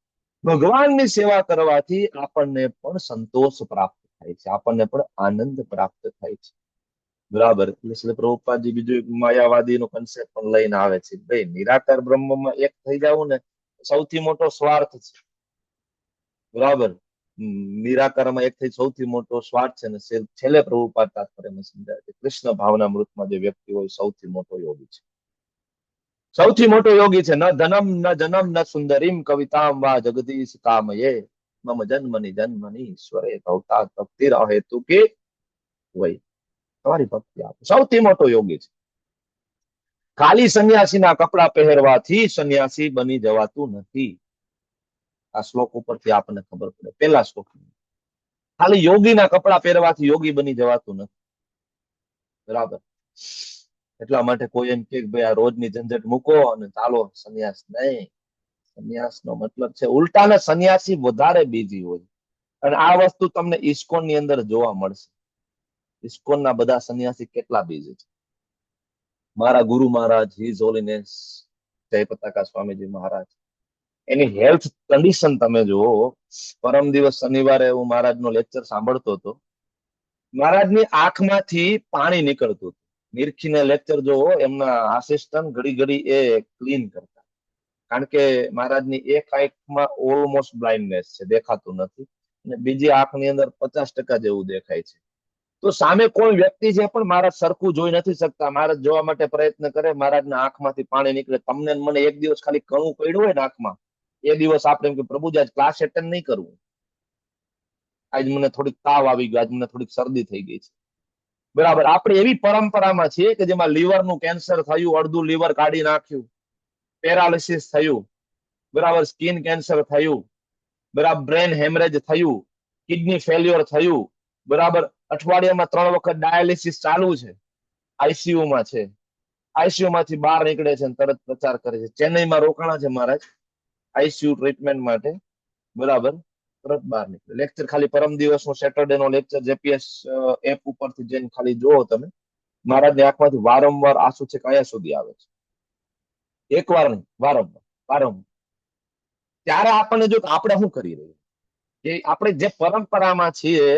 ભગવાનની સેવા કરવાથી આપણને પણ સંતોષ પ્રાપ્ત થાય છે, આપણને પણ આનંદ પ્રાપ્ત થાય છે. બરાબર. એટલે પ્રભુપાદજી બીજું માયાવાદીનો કન્સેપ્ટ પણ લઈને આવે છે. ભાઈ નિરાકાર બ્રહ્મમાં એક થઈ જવું ને સૌથી મોટો સ્વાર્થ છે. બરાબર. નિરાકારમાં એક થઈ સૌથી મોટો સ્વાર્થ છે. ને છેલ્લે પ્રભુપાદ તાત્પર્યમાં સમજાય છે કૃષ્ણ ભાવનામૃતમાં જે વ્યક્તિ હોય સૌથી મોટો યોગી છે. સૌથી મોટો યોગી છે. ન ધનમ ન જનમ ન સુંદરીમ કવિતામ વા જગદીશ કામયે મમ જન્મની જન્મની ઈશ્વરે ભવતા ભક્તિ હેતુ કે વય. તમારી ભક્તિ આપો. સૌથી મોટો યોગી છે. ખાલી સંન્યાસીના કપડા પહેરવાથી સંન્યાસી બની જવાતું નથી. આ શ્લોક ઉપરથી આપણને ખબર પડે. પહેલા શ્લોક ખાલી યોગીના કપડા પહેરવાથી યોગી બની જવાતું નથી. બરાબર. એટલા માટે કોઈ એમ કે ભાઈ આ રોજની ઝંઝટ મૂકો અને ચાલો સંન્યાસ. નહીં. સંન્યાસનો મતલબ છે ઉલટાના સંન્યાસી વધારે બીજી હોય. અને આ વસ્તુ તમને ઇસ્કોનની અંદર જોવા મળશે. ઇસ્કોનના બધા સંન્યાસી કેટલા બીજી છે. મારા ગુરુ મહારાજ હિઝ હોલીનેસ જય પતાકા સ્વામીજી મહારાજ, એની હેલ્થ કન્ડિશન તમે જુઓ. પરમ દિવસ શનિવારે હું મહારાજનો લેક્ચર સાંભળતો હતો. મહારાજની આંખમાંથી પાણી નીકળતું હતું. નિરખીને લેક્ચર જોવો, એમના આસિસ્ટન્ટ ઘડી ઘડી એ ક્લીન કરતા. કારણ કે મહારાજની એક આંખમાં ઓલમોસ્ટ બ્લાઇન્ડનેસ છે, દેખાતું નથી, અને બીજી આંખની અંદર 50% જેવું દેખાય છે. તો સામે કોઈ વ્યક્તિ છે પણ મારા સરખું જોઈ નથી શકતા, મારા જોવા માટે પ્રયત્ન કરે, મહારાજના આંખમાંથી પાણી નીકળે. તમને ને મને એક દિવસ ખાલી કણું પડ્યું હોય ને આંખમાં, એ દિવસ આપણે એમ કે પ્રભુજી આજ ક્લાસ એટેન્ડ નહીં કરવું, આજ મને થોડીક તાવ આવી ગયો, આજ મને થોડીક શરદી થઈ ગઈ છે. બરાબર, આપણે એવી પરંપરામાં છીએ કે જેમાં લીવરનું કેન્સર થયું, અડધું લીવર કાઢી નાખ્યું, પેરાલિસિસ થયું, બરાબર, સ્કિન કેન્સર થયું, બરાબર, બ્રેન હેમરેજ થયું, કિડની ફેલ્યોર થયું, બરાબર, અઠવાડિયામાં 3 વખત ડાયાલિસિસ ચાલુ છે, આઈસીયુ માં છે, આઈસીયુ માંથી બહાર નીકળે છે અને તરત પ્રચાર કરે છે. ચેન્નઈમાં રોકાણા છે મહારાજ આઈસીયુ ટ્રીટમેન્ટ માટે, બરાબર, તરત બહાર નીકળે. લેક્ચર ખાલી પરમ દિવસનો સેટરડે નો લેક્ચર જેપીએસ એપ ઉપરથી જઈને ખાલી જોવો તમે, મહારાજની આંખમાંથી વારંવાર આંસુ છે કયા સુધી આવે છે, એકવાર નહીં, વારંવાર વારંવાર. ત્યારે આપણને જો આપણે શું કરી રહ્યા કે આપણે જે પરંપરામાં છીએ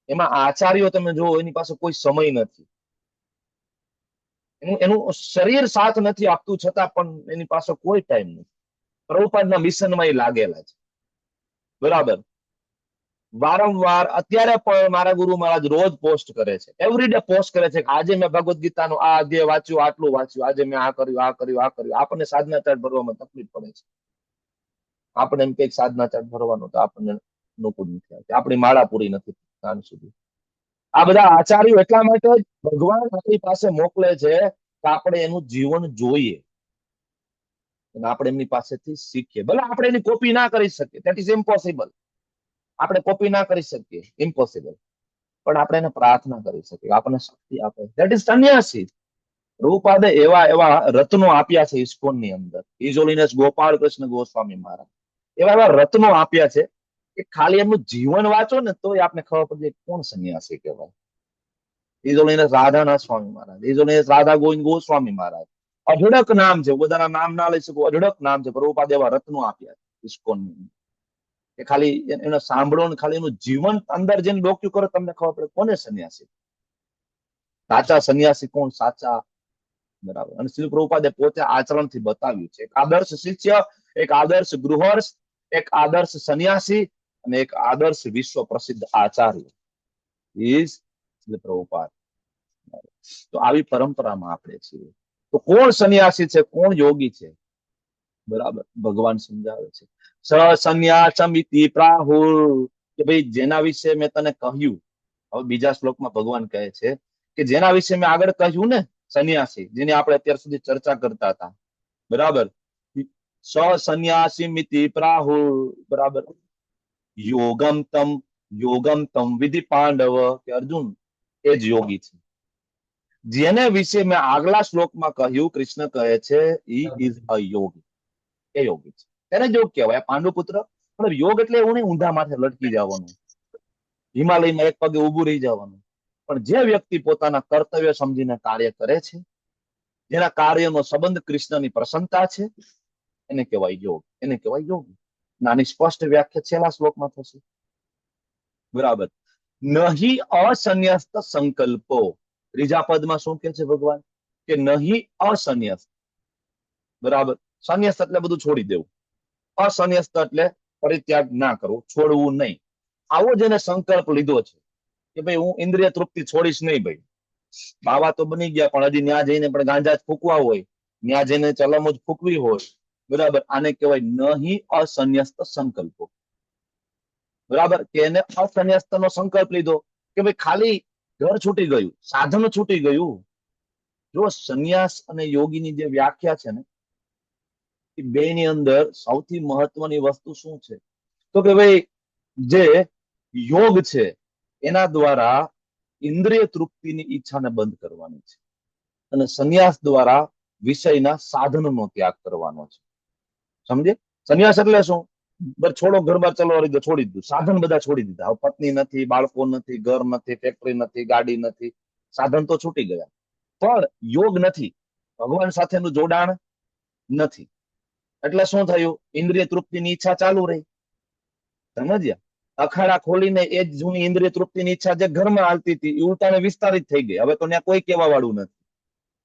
એમાં આચાર્યો તમે જો એની પાસે કોઈ સમય નથી, એનું શરીર સાથ નથી આપતું, છતાં પણ એની પાસે કોઈ ટાઈમ નથી. પ્રભુપાદના મિશનમાં એ લાગેલા છે, બરાબર. વારંવાર અત્યારે પણ મારા ગુરુ મહારાજ રોજ પોસ્ટ કરે છે, એવરીડે પોસ્ટ કરે છે કે આજે મેં ભગવદ્ ગીતાનું આ અધ્યાય વાંચ્યું, આટલું વાંચ્યું, આજે મેં આ કર્યું, આ કર્યું, આ કર્યું. આપણને સાધના ચાર્ટ ભરવામાં તકલીફ પડે છે. આપણે એમ કઈક સાધના ચાર્ટ ભરવાનો તો આપણને અનુકૂળ નથી આવતી, આપણી માળા પૂરી નથી સાંજ સુધી. આ બધા આચાર્યો એટલા માટે જ ભગવાન આપણી પાસે મોકલે છે કે આપણે એનું જીવન જોઈએ અને આપણે એમની પાસેથી શીખીએ. ભલે આપણે એની કોપી ના કરી શકીએ, દેટ ઇઝ ઇમ્પોસિબલ, આપણે કોપી ના કરી શકીએ, ઇમ્પોસિબલ, પણ આપણે એને પ્રાર્થના કરી શકીએ, આપણને શક્તિ આપે, દેટ ઇઝ સંન્યાસી. રૂપાદે એવા એવા રત્નો આપ્યા છે ઇસ્કોનની અંદર, હિઝ હોલીનેસ ગોપાલ કૃષ્ણ ગોસ્વામી મહારાજ એવા એવા રત્નો આપ્યા છે કે ખાલી એમનું જીવન વાંચો ને તોય આપને ખબર પડે કોણ સંન્યાસી કહેવાય. His Holiness રાધાનાથ Swami Maharaj, his Holiness Radha Govind Goswami મહારાજ, અઢળક નામ છે, બધાના નામ ના લઈ શકું, અઢળક નામ છે. પ્રભુપાદ એવા રત્નો આપ્યા છે ઇસ્કોનની કે ખાલી એને સાંભળો ને ખાલી એનું જીવન અંદર જઈને ડોક્યુ કરો, તમને ખબર પડે કોને સંન્યાસી, સાચા સંન્યાસી કોણ, સાચા, બરાબર. અને શ્રી પ્રભુપાદે પોતે આચરણથી બતાવ્યું છે, એક આદર્શ શિષ્ય, એક આદર્શ ગૃહસ્થ, એક આદર્શ સંન્યાસી અને એક આદર્શ વિશ્વ પ્રસિદ્ધ આચાર્ય ઇઝ શ્રી પ્રભુપાદ. તો આવી પરંપરામાં આપણે છીએ. તો કોણ સંન્યાસી છે, કોણ યોગી છે, બરાબર, ભગવાન સમજાવે છે. સ સંન્યાસમિતિ પ્રાહુર, કે ભાઈ જેના વિશે મેં તને કહ્યું. હવે બીજા શ્લોકમાં ભગવાન કહે છે કે જેના વિશે મેં આગળ કહ્યું ને, સંન્યાસી, જેની આપણે અત્યાર સુધી ચર્ચા કરતા હતા, બરાબર. સ સંન્યાસીમિતિ પ્રાહુર, બરાબર. યોગમ તમ વિધિ પાંડવ, કે અર્જુન એ જ યોગી છે. જેને વિશે મેં આગલા શ્લોકમાં કહ્યું, કૃષ્ણ કહે છે ઈ ઇઝ અ યોગી, એ યોગી છે, તેને યોગ કહેવાય. પાંડુપુત્ર, પણ યોગ એટલે એવું નહીં ઊંધા માથે લટકી જવાનું, હિમાલયમાં એક પગે ઊભું રહી જવાનું. પણ જે વ્યક્તિ પોતાના કર્તવ્ય સમજીને કાર્ય કરે છે, જેના કાર્યનો સંબંધ કૃષ્ણની પ્રસન્નતા છે, એને કહેવાય યોગ, એને કહેવાય યોગી. નાની સ્પષ્ટ વ્યાખ્યા છેલ્લા શ્લોકમાં થશે, બરાબર. નહીં અસન્યસ્ત સંકલ્પો, ત્રીજા પદમાં શું કે છે ભગવાન, કે નહીં અસન્યસ્ત, બરાબર. સંન્યસ્ત એટલે બધું છોડી દેવું, અસન્યસ્ત એટલે પરિત્યાગ ના કરવું, છોડવું નહીં. આવો જેને સંકલ્પ લીધો છે કે ભાઈ હું ઇન્દ્રિય તૃપ્તિ છોડીશ નહીં, ભાઈ બાવા તો બની ગયા પણ હજી ન્યા જઈને પણ ગાંજા જ ફૂકવા હોય, ન્યા જઈને ચલમો જ ફૂકવી હોય, બરાબર. આને કહેવાય નહીં અસન્યસ્ત સંકલ્પો, બરાબર. કે એને અસન્યસ્ત નો સંકલ્પ લીધો કે ભાઈ ખાલી ઘર છૂટી ગયું, સાધન છૂટી ગયું. જો સંન્યાસ અને યોગીની જે વ્યાખ્યા છે ને, એ બે ની અંદર સૌથી મહત્વની વસ્તુ શું છે, તો કે ભાઈ જે યોગ છે એના દ્વારા ઇન્દ્રિય તૃપ્તિની ઈચ્છાને બંધ કરવાની છે, અને સંન્યાસ દ્વારા વિષયના સાધનનો ત્યાગ કરવાનો છે. સમજે? સંન્યાસ એટલે શું? છોડો, ઘર-બાર ચલો, છોડી દીધું, સાધન બધા છોડી દીધા. હવે પત્ની નથી, બાળકો નથી, ઘર નથી, ફેક્ટરી નથી, ગાડી નથી, સાધન તો છૂટી ગયા, પણ યોગ નથી, ભગવાન સાથેનું જોડાણ નથી. એટલે શું થયું? ઇન્દ્રિય તૃપ્તિની ઈચ્છા ચાલુ રહી. સમજ્યા? અખાડા ખોલીને એ જ જૂની ઇન્દ્રિય તૃપ્તિની ઈચ્છા જે ઘરમાં હાલતી હતી એ ઉલટાને વિસ્તારિત થઈ ગઈ. હવે તો ત્યાં કોઈ કહેવા વાળું નથી.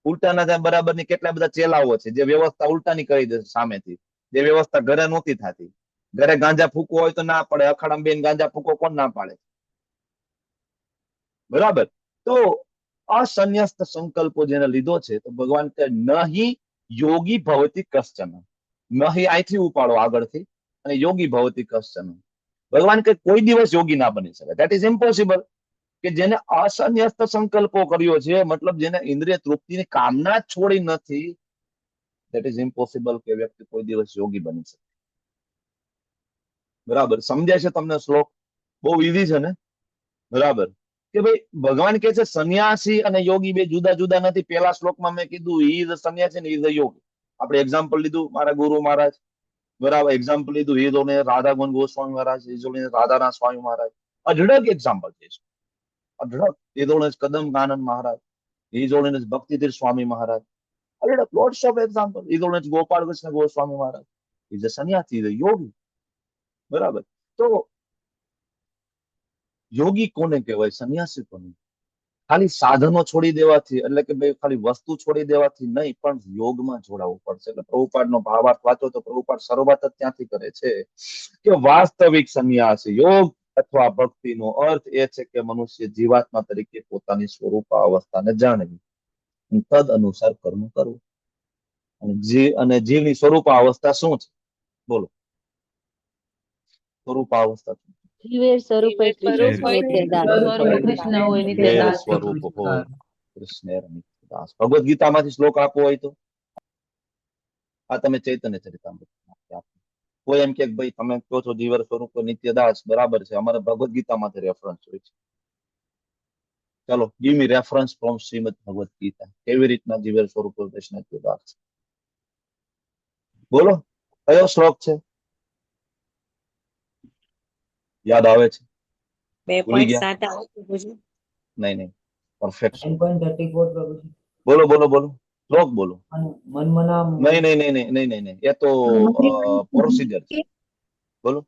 ઉલટાના ત્યાં બરાબરની કેટલા બધા ચેલાઓ છે જે વ્યવસ્થા ઉલટાની કરી દે સામેથી, જે વ્યવસ્થા ઘરે નહોતી થતી. ઘરે ગાંજા ફૂકવો હોય તો ના પડે, અખાડામાં બેન ગાંજા ફૂકો કોણ ના પાડે? બરાબર. તો અસન્યસ્ત સંકલ્પો જેને લીધો છે તો ભગવાન કહે નહીં યોગી ભવતી કશ્ચન, નહીં અહીંથી ઉપાડો આગળથી, અને યોગી ભવતી કશ્ચન. ભગવાન કે કોઈ દિવસ યોગી ના બની શકે, ધેટ ઇઝ ઇમ્પોસિબલ. કે જેને અસન્યસ્ત સંકલ્પો કર્યો છે, મતલબ જેને ઇન્દ્રિય તૃપ્તિની કામના જ છોડી નથી, ધેટ ઇઝ ઇમ્પોસિબલ કે વ્યક્તિ કોઈ દિવસ યોગી બની શકે. બરાબર, સમજાય છે તમને શ્લોક? બહુ ઈઝી છે ને? બરાબર. કે ભાઈ ભગવાન કે છે સંન્યાસી અને યોગી બે જુદા જુદા નથી. પેલા શ્લોકમાં મેં કીધું હી ઇઝ અ સંન્યાસી ને હી ઇઝ અ યોગી. આપણે એક્ઝામ્પલ લીધું મારા ગુરુ મહારાજ, બરાબર, એક્ઝામ્પલ લીધું હી જોને રાધા ગુણ ગોસ્વામી મહારાજ, હી જોને રાધાના સ્વામી મહારાજ, અઢળક એક્ઝામ્પલ છે, અઢળક. હી જોને કદમ કાનન મહારાજ, હી જોને ભક્તિધીર સ્વામી મહારાજ, અઢળક લોટ્સ ઓફ એક્ઝામ્પલ. હી જોને Gopal Krishna Goswami Maharaj, is a sannyasi, is અ યોગી. બરાબર. તો યોગી કોને કહેવાય, સંન્યાસી કોને? ખાલી સાધનો છોડી દેવાથી, એટલે કે ભાઈ ખાલી વસ્તુ છોડી દેવાથી નહીં, પણ યોગમાં જોડાવવું પડશે. એટલે પ્રભુપાદનો ભાવાર્થ વાંચો તો પ્રભુપાદ શરૂઆત જ ત્યાંથી કરે છે કે વાસ્તવિક સંન્યાસ યોગ અથવા ભક્તિનો અર્થ એ છે કે મનુષ્ય જીવાત્મા તરીકે પોતાની સ્વરૂપ અવસ્થાને જાણવી, તદ અનુસાર કર્મ કરવું. અને જીવની સ્વરૂપ અવસ્થા શું છે? બોલો, સ્વરૂપ અવસ્થા શું? જીવે સ્વરૂપે જીવે કૃષ્ણ સ્વરૂપે નિત્ય દાસ. સ્વરૂપ કૃષ્ણ હોય નિત્ય જે દાસ સ્વરૂપ હોય કૃષ્ણ દાસ. ભગવદ ગીતામાંથી શ્લોક આપવો હોય તો આ તમે ચૈતન્ય ચરિતામૃત. કોઈ એમ કે ભાઈ તમે કહો છો જીવર સ્વરૂપ નિત્ય દાસ, બરાબર છે, અમારે ભગવદ ગીતામાંથી રેફરન્સ હોય છે. ચલો, give me reference from Shrimad Bhagavad Gita. કેવી રીતના જીવર સ્વરૂપ કૃષ્ણ નિત્ય દાસ? બોલો, કયો શ્લોક છે? યાદ આવે છે? ભૂલી ગયા? 2.7 નહીં નહીં, પરફેક્ટ. 9.34 પ્રભુજી. બોલો બોલો બોલો, શ્લોક બોલો. મનમના નહીં નહીં નહીં નહીં નહીં નહીં નહીં, એ તો પ્રોસિજર છે. બોલો.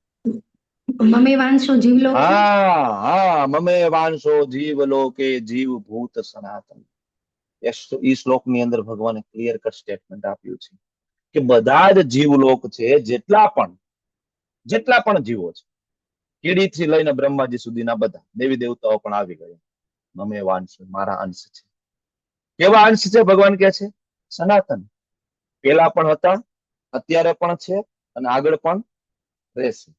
મમે વાંશો જીવલોકે. હા હા, મમે વાંશો જીવલોકે જીવભૂત સનાતન. એ શ્લોકની અંદર ભગવાને ક્લિયર કટ સ્ટેટમેન્ટ આપ્યું છે કે બધા જ જીવલોક છે, જેટલા પણ જીવો છે, કીડીથી લઈને બ્રહ્માજી સુધીના બધા દેવી દેવતાઓ પણ આવી ગયા. મમે વાંશો, મારા અંશ છે. કેવા અંશ છે? ભગવાન કે છે સનાતન. પેલા પણ હતા, અત્યારે પણ છે, અને આગળ પણ રહેશે.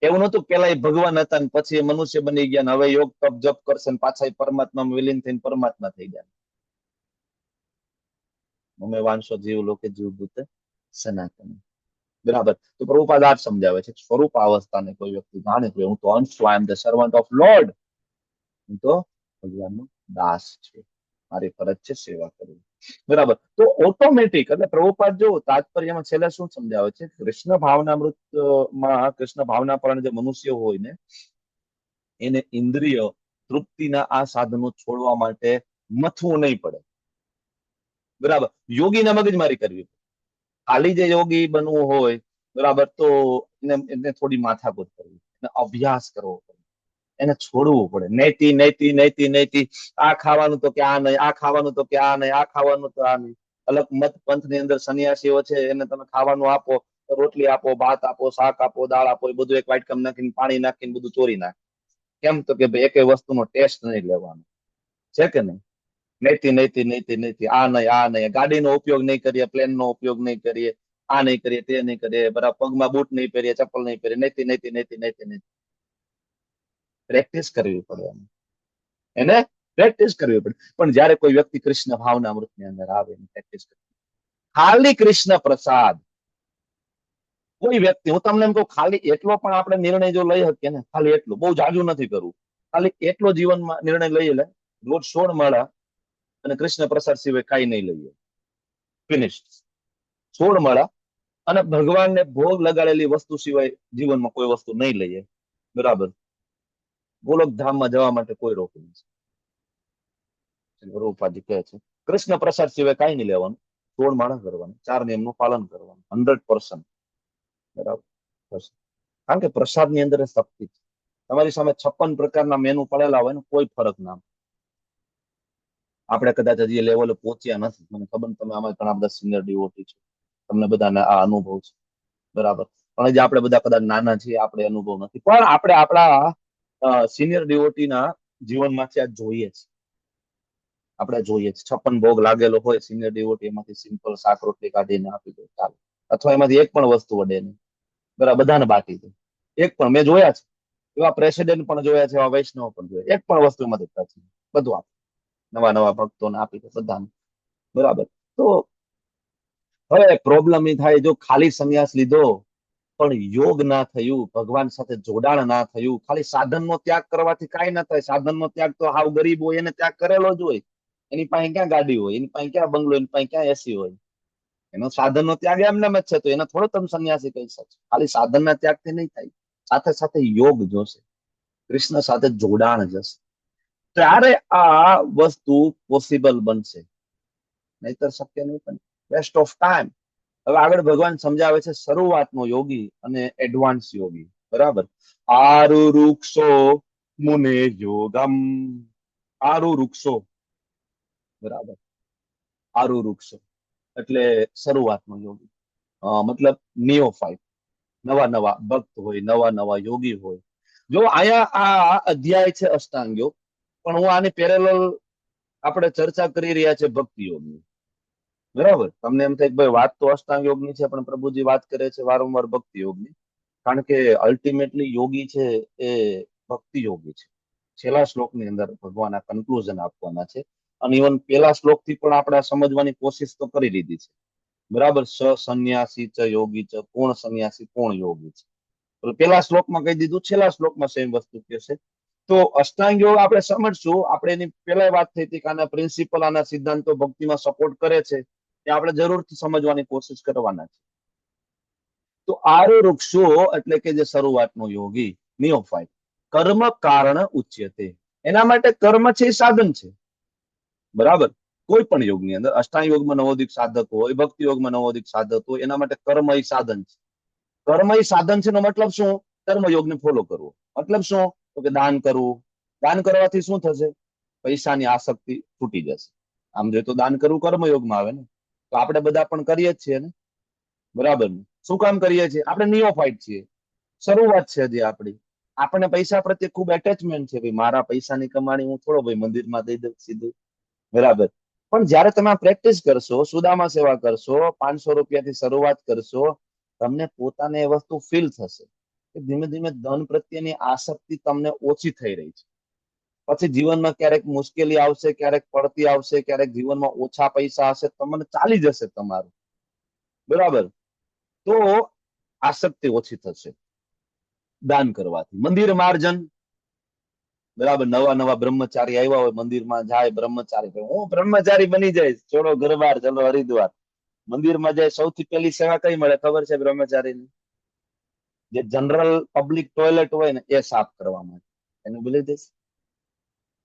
એવું નતું પેલા એ ભગવાન હતા ને પછી એ મનુષ્ય બની ગયા ને હવે યોગ તપ જપ કરશે ને પાછા એ પરમાત્મામાં વિલીન થઈને પરમાત્મા થઈ ગયા. મમે વાંશો જીવ લોકે જીવભૂત સનાતન. બરાબર. તો પ્રભુપાદ આ સમજાવે છે સ્વરૂપ અવસ્થાને કોઈ વ્યક્તિ જાણે તો હું તો અંશ છું, I am the servant of Lord, હું તો ભગવાનનો દાસ છે, મારી ફરજ છે સેવા કરવી. બરાબર. તો ઓટોમેટિક, એટલે પ્રભુપાદ જો તાત્પર્યમાં છેલ્લે શું સમજાવે છે, કૃષ્ણ ભાવનામૃતમાં કૃષ્ણ ભાવના પર જે મનુષ્ય હોય ને એને ઇન્દ્રિય તૃપ્તિના આ સાધનો છોડવા માટે મથવું નહીં પડે. બરાબર. યોગીને મગજમારી કરવી. ખાલી જે યોગી બનવું હોય, બરાબર, તો એને થોડી માથાકૂટ કરવી, એને અભ્યાસ કરવો પડે, એને છોડવું પડે. નૈતી નૈતી નૈતી નૈતી, આ ખાવાનું તો કે આ નહીં, આ ખાવાનું તો કે આ નહીં, આ ખાવાનું તો આ નહીં. અલગ મત પંથની અંદર સન્યાસીઓ છે, એને તમે ખાવાનું આપો, રોટલી આપો, ભાત આપો, શાક આપો, દાળ આપો, એ બધું એક વાટકામ નાખીને પાણી નાખીને બધું ચોરી નાખે. કેમ? તો કે ભાઈ એકે વસ્તુનો ટેસ્ટ નહીં લેવાનો, છે કે નહીં? નૈતી નૈતી નૈતી નૈતી, આ નહીં, આ નહીં, ગાડીનો ઉપયોગ નહીં કરીએ, પ્લેનનો ઉપયોગ નહીં કરીએ, આ નહીં કરીએ, તે નહીં કરીએ, બરાબર, પગમાં બૂટ નહીં પહેરીએ, ચપ્પલ નહીં પહેરીએ, નૈતી નૈતી નૈતી નૈતી નૈતી. પ્રેક્ટિસ કરવી પડે એને પ્રેક્ટિસ કરવી પડે. પણ જયારે કોઈ વ્યક્તિ કૃષ્ણ ભાવના અમૃતની અંદર આવે પ્રેક્ટિસ કરે, ખાલી કૃષ્ણ પ્રસાદ, કોઈ વ્યક્તિ, હું તમને એમ કહું, ખાલી એટલો પણ આપણે નિર્ણય જો લઈ શકીએ ને, ખાલી એટલું, બહુ જાજુ નથી કરવું, ખાલી એટલો જીવનમાં નિર્ણય લઈ લે, રોજ 16 માળા અને કૃષ્ણ પ્રસાદ સિવાય કઈ નહીં લઈએ, ફિનિશ. 16 માળા અને ભગવાનને ભોગ લગાડેલી વસ્તુ સિવાય જીવનમાં કોઈ વસ્તુ નહીં લઈએ, બરાબર. ગોલોક ધામમાં જવા માટે કોઈ રોક નથી. પ્રભુપાદજી કહે છે કૃષ્ણ પ્રસાદ સિવાય કઈ નહીં લેવાનું, 16 માળા કરવાનું, 4 નિયમનું પાલન કરવાનું, 100%. બરાબર. કારણ કે પ્રસાદની અંદર શક્તિ છે. તમારી સામે 56 પ્રકારના મેનુ પડેલા હોય ને, કોઈ ફરક ના. આપણે કદાચ હજી લેવલે પહોંચ્યા નથી, મને ખબર, તમે આમાં ઘણા બધા સિનિયર ડિવોટી છો, તમને બધાને આ અનુભવ છે, બરાબર. પણ હજી આપણે બધા કદાચ નાના છીએ, આપણે અનુભવ નથી, પણ આપણે આપણા સિનિયર ડિવોટીના જીવનમાંથી આ જોઈએ છે, આપણે જોઈએ છે. 56 ભોગ લાગેલો હોય સિનિયર ડિવોટી, એમાંથી સિમ્પલ શાક રોટલી કાઢીને આપી દો ચાલે, અથવા એમાંથી એક પણ વસ્તુ વડે નહીં, બરાબર, બધાને બાકી દે. એક પણ મેં જોયા છે, એવા પ્રેસિડેન્ટ પણ જોયા છે, એવા વૈષ્ણવ પણ જોયા, એક પણ વસ્તુ એમાંથી ટચ નહીં, બધું આપે, નવા નવા ભક્તોને આપી દે બધાને, બરાબર. તો હવે પ્રોબ્લેમ એ થાય, જો ખાલી સંન્યાસ લીધો પણ યોગ ના થયું, ભગવાન સાથે જોડાણ ના થયું, ખાલી સાધનનો ત્યાગ કરવાથી કાંઈ ના થાય. સાધનનો ત્યાગ તો હાવ ગરીબ હોય એને ત્યાગ કરેલો જ હોય. એની પાસે ક્યાં ગાડી હોય, એની પાસે ક્યાં બંગલો, એની પાસે ક્યાં એસી હોય, એનો સાધનનો ત્યાગ એમને જ છે, તો એને થોડો તમે સંન્યાસી કહી શકશો. ખાલી સાધનના ત્યાગથી નહીં થાય, સાથે સાથે યોગ જોશે, કૃષ્ણ સાથે જોડાણ જશે, ત્યારે આ વસ્તુ પોસિબલ બનશે, નહીતર શક્ય નહીં બને. Waste of time. હવે આગળ ભગવાન સમજાવે છે શરૂઆતનો યોગી અને એડવાન્સ યોગી, બરાબર. આરુ વૃક્ષો મુને યોગમ, આરુ વૃક્ષો, બરાબર, આરુ વૃક્ષો એટલે શરૂઆતનો યોગી, મતલબ નિયોફાઇટ, નવા નવા ભક્ત હોય, નવા નવા યોગી હોય. જો અહીંયા આ અધ્યાય છે અષ્ટાંગ યોગ, પણ હું આની પેરેલલ આપણે ચર્ચા કરી રહ્યા છે ભક્તિ યોગની, બરાબર. તમને એમ થાય કે ભાઈ વાત તો અષ્ટાંગ યોગની છે, પણ પ્રભુજી વાત કરે છે વારંવાર ભક્તિ યોગની, કારણ કે અલ્ટિમેટલી યોગી છે એ ભક્તિ યોગી છે. છેલ્લા શ્લોકની અંદર ભગવાન આ કન્ક્લુઝન આપવાના છે, અને ઇવન પેલા શ્લોકથી પણ આપણે સમજવાની કોશિશ તો કરી લીધી છે, બરાબર. સ સંન્યાસી ચ યોગી ચ, કોણ સંન્યાસી કોણ યોગી છે, પેલા શ્લોકમાં કહી દીધું, છેલ્લા શ્લોકમાં સેમ વસ્તુ કહેશે. તો અષ્ટાંગ યોગ આપણે સમજશું. આપણે એની પેલા વાત થઈ હતી કે આના પ્રિન્સિપલ, આના સિદ્ધાંતો ભક્તિમાં સપોર્ટ કરે છે, એ આપણે જરૂરથી સમજવાની કોશિશ કરવાના છે. તો આરુ વૃક્ષો એટલે કે જે શરૂઆતનો યોગી, નિયોફાઇટ, કર્મ કારણ ઉચ્યતે, એના માટે કર્મ છે એ સાધન છે, બરાબર. કોઈ પણ યોગની અંદર, અષ્ટાંગ યોગમાં નવોદિક સાધક હોય, ભક્તિ યોગમાં નવોદિક સાધક હોય, એના માટે કર્મ એ સાધન છે. કર્મ એ સાધન છે નો મતલબ શું? કર્મયોગને ફોલો કરવો. મતલબ શું? તો કે દાન કરવું. દાન કરવાથી શું થશે? પૈસાની આસક્તિ છૂટી જશે. આમ જોઈએ તો દાન કરવું કર્મયોગમાં આવે ને, તો આપણે બધા પણ કરીએ જ છીએ ને, બરાબર ને. શું કામ કરીએ છીએ? આપણે નિયોફાઇટ છીએ, શરૂઆત છે હજી આપણી. આપણને પૈસા પ્રત્યે ખૂબ એટેચમેન્ટ છે, ભાઈ મારા પૈસાની કમાણી હું થોડો ભાઈ મંદિરમાં દઈ દઉં સીધું, બરાબર. પણ જયારે તમે પ્રેક્ટિસ કરશો, સુદામા સેવા કરશો, 500 રૂપિયાથી શરૂઆત કરશો, તમને પોતાને એ વસ્તુ ફીલ થશે કે ધીમે ધીમે ધન પ્રત્યેની આસક્તિ તમને ઓછી થઈ રહી છે. પછી જીવનમાં ક્યારેક મુશ્કેલી આવશે, ક્યારેક પડતી આવશે, ક્યારેક જીવનમાં ઓછા પૈસા હશે, તમને ચાલી જશે તમારું, બરાબર. તો આસક્તિ ઓછી થશે દાન કરવાથી. મંદિર માર્જન, બરાબર. નવા નવા બ્રહ્મચારી આવ્યા હોય, મંદિરમાં જાય બ્રહ્મચારી, હું બ્રહ્મચારી બની જઈશ, છોડો ઘરબાર, ચલો હરિદ્વાર. મંદિરમાં જાય, સૌથી પહેલી સેવા કઈ મળે ખબર છે બ્રહ્મચારીની? જે જનરલ પબ્લિક ટોયલેટ હોય ને એ સાફ કરવા માટે, એનું બિલીવ ધીસ,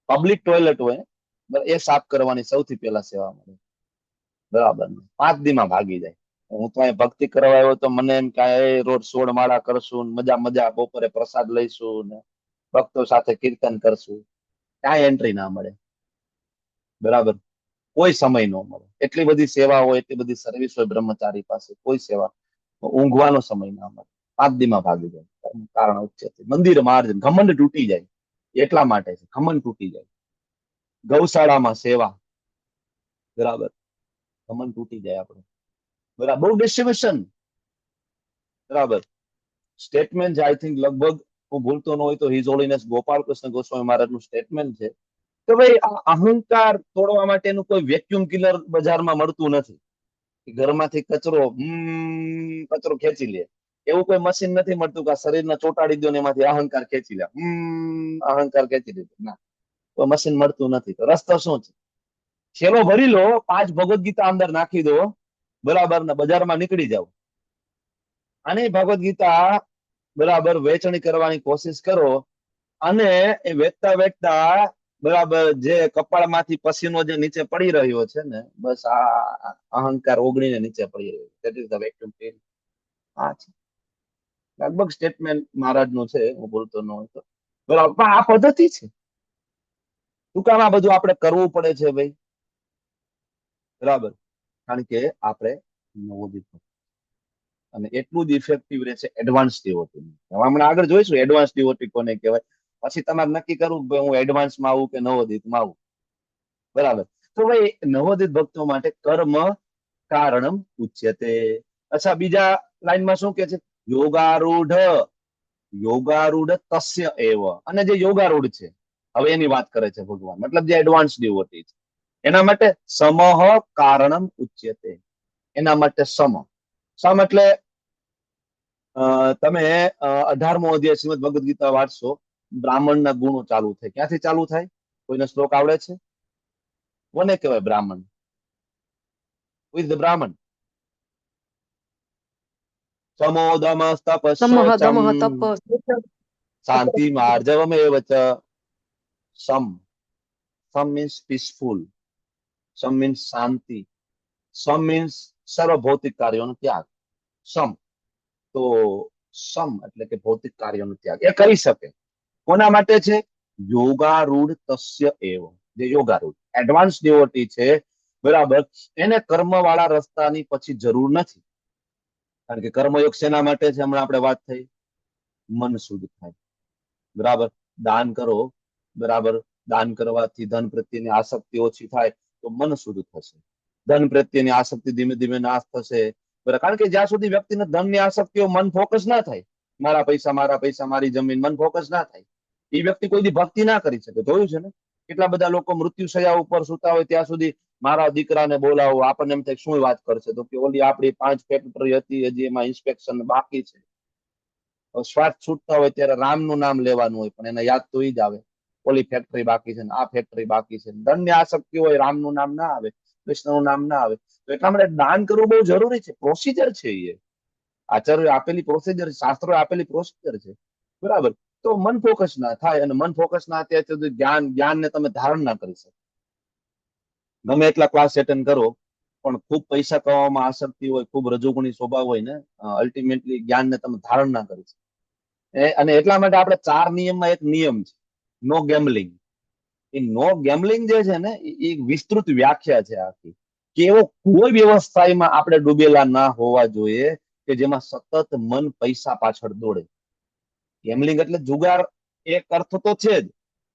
પબ્લિક ટોયલેટ હોય એ સાફ કરવાની સૌથી પહેલા સેવા મળે, બરાબર. 5 દીમાં ભાગી જાય. હું તો અહીં ભક્તિ કરવા આવ્યો તો મને એમ કે રોજ 16 માળા કરશું, મજા મજા, બપોરે પ્રસાદ લઈશું ને ભક્તો સાથે કીર્તન કરશું. ક્યાંય એન્ટ્રી ના મળે, બરાબર. કોઈ સમય ન મળે, એટલી બધી સેવા હોય, એટલી બધી સર્વિસ હોય બ્રહ્મચારી પાસે, કોઈ સેવા, ઊંઘવાનો સમય ના મળે, 5 દીમાં ભાગી જાય. કારણ ઉચ્ચ મંદિર માર્જન, ઘમંડ તૂટી જાય, એટલા માટે છે, ઘમંડ તૂટી જાય. ગૌશાળામાં સેવા, બરાબર, ઘમંડ તૂટી જાય આપણે, બરાબર. બહુ ડિસ્ટ્રીબ્યુશન, બરાબર. સ્ટેટમેન્ટ આઈ થિંક લગભગ હું ભૂલતો ન હોય તો હિઝ હોલીનેસ ગોપાલ કૃષ્ણ ગોસ્વામી મહારાજનું સ્ટેટમેન્ટ છે કે ભાઈ આ અહંકાર તોડવા માટેનું કોઈ વેક્યુમ ક્લીનર બજારમાં મળતું નથી. ઘરમાંથી કચરો ખેંચી લે એવું કોઈ મશીન નથી મળતું કે શરીરને ચોટાડી દો ને એમાંથી અહંકાર ખેંચી લે, અહંકાર ખેંચી લીધો, ના, કોઈ મશીન મળતું નથી. તો રસ્તો શું છે? છેલ્લો ભરી લો, 5 ભગવદ ગીતા અંદર નાખી દો, બરાબર, ને બજારમાં નીકળી જાવ અને ભગવદ ગીતા બરાબર વેચણી કરવાની કોશિશ કરો, અને એ વેચતા વેચતા બરાબર જે કપાળમાંથી પસીનો જે નીચે પડી રહ્યો છે ને, બસ આ અહંકાર ઓગળીને નીચે પડી રહ્યો છે. That is the vacuum cleaner. આ છે લગભગ સ્ટેટમેન્ટ મહારાજનું છે, હું બોલતો ન હોય તો, બરાબર. પણ આ પદ્ધતિ છે. શું કામ આ બધું આપણે કરવું પડે છે ભાઈ? બરાબર, કારણ કે આપણે નવોદિત અને એટલું જ ઇફેક્ટિવ રહેશે એડવાન્સ ડિવોટી. હમણાં આગળ જોઈશું એડવાન્સ ડિવોટી કોને કહેવાય. પછી તમારે નક્કી કરવું કે હું એડવાન્સમાં આવું કે નવોદિતમાં આવું. બરાબર. તો ભાઈ નવોદિત ભક્તો માટે કર્મ કારણમ ઉચ્યતે. અચ્છા, બીજા લાઈનમાં શું કે છે? યોગારૂઢ તસ્ય એવ. અને જે યોગારૂઢ છે, હવે એની વાત કરે છે ભગવાન, મતલબ જે એડવાન્સ ડિવોટી છે એના માટે સમહ કારણમ ઉચ્યતે. એના માટે સમ એટલે તમે 18મો અધ્યાય શ્રીમદ ભગવદ ગીતા વાંચશો, બ્રાહ્મણના ગુણો ચાલુ થાય. ક્યાંથી ચાલુ થાય? કોઈને શ્લોક આવડે છે? કોને કહેવાય બ્રાહ્મણ? Who is the બ્રાહ્મણ? સમોદમસ્તપશ્ચમ શાંતિ માર્જવમેવ ચ. સમ means peaceful. સમ means શાંતિ. સમ means સર્વ ભૌતિક કાર્યોનો ત્યાગ. તો સમ એટલે કે ભૌતિક કાર્યોનો ત્યાગ એ કરી શકે. કોના માટે છે? યોગારૂઢ તસ્ય એવ. જે યોગારૂઢ એડવાન્સ ડિવોટી છે, બરાબર, એને કર્મ વાળા રસ્તાની પછી જરૂર નથી. કારણ કે કર્મયોગ શેના માટે છે? હમણાં આપણે વાત થઈ, મન શુદ્ધ થાય. બરાબર. દાન કરો, બરાબર, દાન કરવાથી ધન પ્રત્યેની આસક્તિ ઓછી થાય તો મન શુદ્ધ થશે. ધન પ્રત્યેની આસક્તિ ધીમે ધીમે નાશ થશે. બરાબર. કારણ કે જ્યાં સુધી વ્યક્તિને ધનની આસક્તિઓ મન ફોકસ ના થાય, મારા પૈસા મારી જમીન, મન ફોકસ ના થાય, એ વ્યક્તિ કોઈ દી ભક્તિ ના કરી શકે. જોયું છે ને, કેટલા બધા લોકો મૃત્યુશૈયા ઉપર સુતા હોય ત્યાં સુધી મારા દીકરાને બોલાવો. આપણને એમ થાય શું વાત કરશે, તો કે ઓલી આપણી 5 ફેક્ટરી હતી, હજી એમાં ઇન્સ્પેક્શન બાકી છે. શ્વાસ છૂટતા હોય ત્યારે રામનું નામ લેવાનું હોય, પણ એને યાદ તો ઈ જ આવે, ઓલી ફેક્ટરી બાકી છે ને આ ફેક્ટરી બાકી છે. ધનની આસક્તિ હોય, રામનું નામ ના આવે, કૃષ્ણનું નામ ના આવે. તો એટલા માટે દાન કરવું બહુ જરૂરી છે. પ્રોસિજર છે, એ આચાર્ય આપેલી પ્રોસિજર, શાસ્ત્રો આપેલી પ્રોસિજર છે. બરાબર. તો મન ફોકસ ના થાય, અને મન ફોકસ ના થાય તો જ્ઞાનને તમે ધારણ ના કરી શકો. ગમે એટલા ક્લાસ એટેન્ડ કરો, પણ ખૂબ પૈસા કમાવામાં આસક્તિ હોય, ખૂબ રજોગુણી સ્વભાવ હોય ને, અલ્ટિમેટલી જ્ઞાનને તમે ધારણ ના કરી શકો. અને એટલા માટે આપણે 4 નિયમમાં એક નિયમ છે, નો ગેમ્બલિંગ. એ નો ગેમ્બલિંગ જે છે ને, એ વિસ્તૃત વ્યાખ્યા છે આખી, કે એવો કોઈ વ્યવસ્થામાં આપણે ડૂબેલા ના હોવા જોઈએ કે જેમાં સતત મન પૈસા પાછળ દોડે. ગેમ્બલિંગ એટલે જુગાર, એક અર્થ તો છે જ,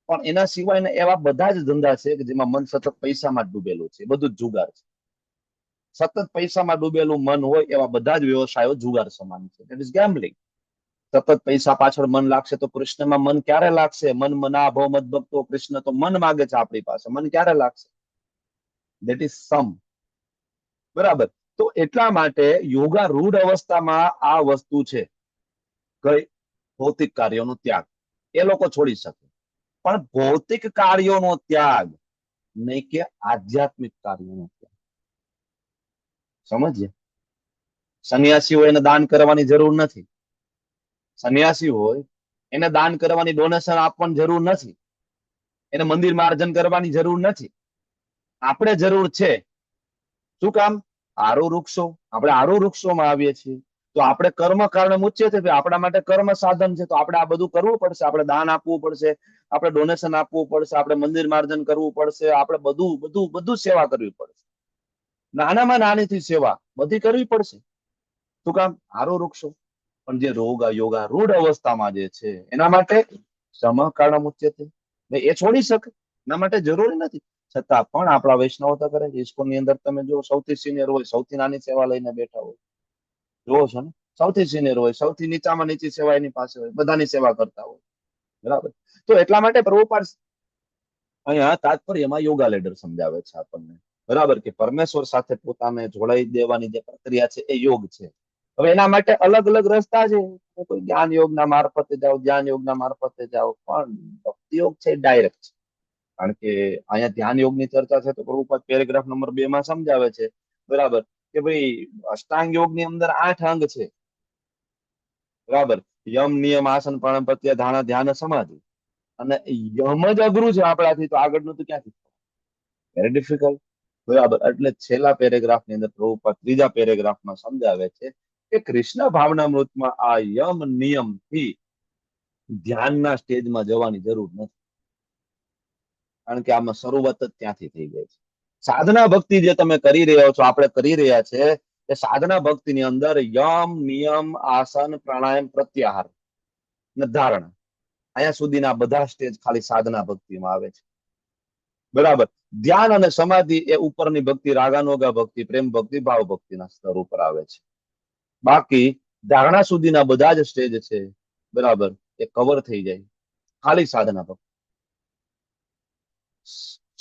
પણ એના સિવાયના એવા બધા જ ધંધા છે કે જેમાં મન સતત પૈસામાં જ ડૂબેલું છે. બધું જ જુગાર છે. સતત પૈસામાં ડૂબેલું મન હોય એવા બધા જ વ્યવસાયો જુગાર સમાન છે. That is gambling. સતત પૈસા પાછળ મન લાગશે તો કૃષ્ણમાં મન ક્યારે લાગશે? મન મના ભવ મદ ભક્તો. કૃષ્ણ તો મન માગે છે આપણી પાસે, મન ક્યારે લાગશે? ધેટ ઇઝ સમ. બરાબર. તો એટલા માટે યોગા રૂઢ અવસ્થામાં આ વસ્તુ છે, કઈ? ભૌતિક કાર્યોનો ત્યાગ. એ લોકો છોડી શકે, પણ ભૌતિક કાર્યોનો ત્યાગ નહીં કે આધ્યાત્મિક કાર્યોનો ત્યાગ. સમજીએ? સંન્યાસી હોય એને દાન કરવાની જરૂર નથી. સંન્યાસી હોય એને દાન કરવાની, ડોનેશન આપવાની જરૂર નથી. એને મંદિર માર્જન કરવાની જરૂર નથી. આપણે જરૂર છે. શું કામ? આરો વૃક્ષો. આપણે આરો વૃક્ષોમાં આવીએ છીએ તો આપણે કર્મ કારણ ઉચ્ચે છે. આપણા માટે કર્મ સાધન છે, તો આપણે આ બધું કરવું પડશે. આપણે દાન આપવું પડશે, આપણે ડોનેશન આપવું પડશે, આપણે મંદિર માર્જન કરવું પડશે, આપણે બધું સેવા કરવી પડશે. નાનામાં નાનીથી સેવા બધી કરવી પડશે. શું કામ? આરો વૃક્ષો. પણ જે યોગા રૂઢ અવસ્થામાં જે છે એના માટે સમકાળ ઉચ્ચે છે, એ છોડી શકે. એના માટે જરૂરી નથી. છતાં પણ આપણા વૈષ્ણવો તો કરે છે. ઇસ્કોનની અંદર તમે જો સૌથી સિનિયર હોય, સૌથી નાની સેવા લઈને બેઠા હોય, જોવો છો ને, સૌથી સિનિયર હોય, સૌથી નીચામાં નીચી સેવા એની પાસે હોય, બધાની સેવા કરતા હોય. બરાબર. તો એટલા માટે પ્રભુપાદ અહીંયા તાત્પર્યમાં યોગા લેડર સમજાવે છે આપણને. બરાબર, કે પરમેશ્વર સાથે પોતાને જોડાઈ દેવાની જે પ્રક્રિયા છે એ યોગ છે. હવે એના માટે અલગ અલગ રસ્તા છે. કોઈ જ્ઞાન યોગના મારફતે જાઓ, ધ્યાન યોગના મારફતે જાઓ, પણ ભક્તિ યોગ છે ડાયરેક્ટ છે. કારણ કે અહીંયા ધ્યાન યોગની ચર્ચા છે તો પ્રભુપાદ પેરેગ્રાફ નંબર 2 માં સમજાવે છે, બરાબર, કે ભાઈ અષ્ટાંગ યોગની અંદર 8 અંગ છે. બરાબર. યમ, નિયમ, આસન, પ્રાણાયામ, પ્રત્યાહાર, ધારણા, ધ્યાન, સમાધિ. અને યમ જ અઘરું છે આપણાથી, તો આગળનું તો ક્યાંથી? Very difficult. બરાબર. એટલે છેલ્લા પેરેગ્રાફની અંદર પ્રભુપાદ 3જા પેરેગ્રાફમાં સમજાવે છે કે કૃષ્ણ ભાવનામૃતમાં આ યમ નિયમથી ધ્યાનના સ્ટેજમાં જવાની જરૂર નથી. કારણ કે આમાં શરૂઆત જ ત્યાંથી થઈ ગઈ છે. સાધના ભક્તિ જે તમે કરી રહ્યા છો, આપણે કરી રહ્યા છે, એ સાધના ભક્તિની અંદર યમ, નિયમ, આસન, પ્રાણાયામ, પ્રત્યાહાર ને ધારણા, અહીંયા સુધીના બધા સ્ટેજ ખાલી સાધના ભક્તિમાં આવે છે. બરાબર. ધ્યાન અને સમાધિ એ ઉપરની ભક્તિ, રાગાનુગા ભક્તિ, પ્રેમ ભક્તિ, ભાવ ભક્તિના સ્તર ઉપર આવે છે. બાકી ધારણા સુધીના બધા જ સ્ટેજ છે, બરાબર, એ કવર થઈ જાય ખાલી સાધના ભક્તિ.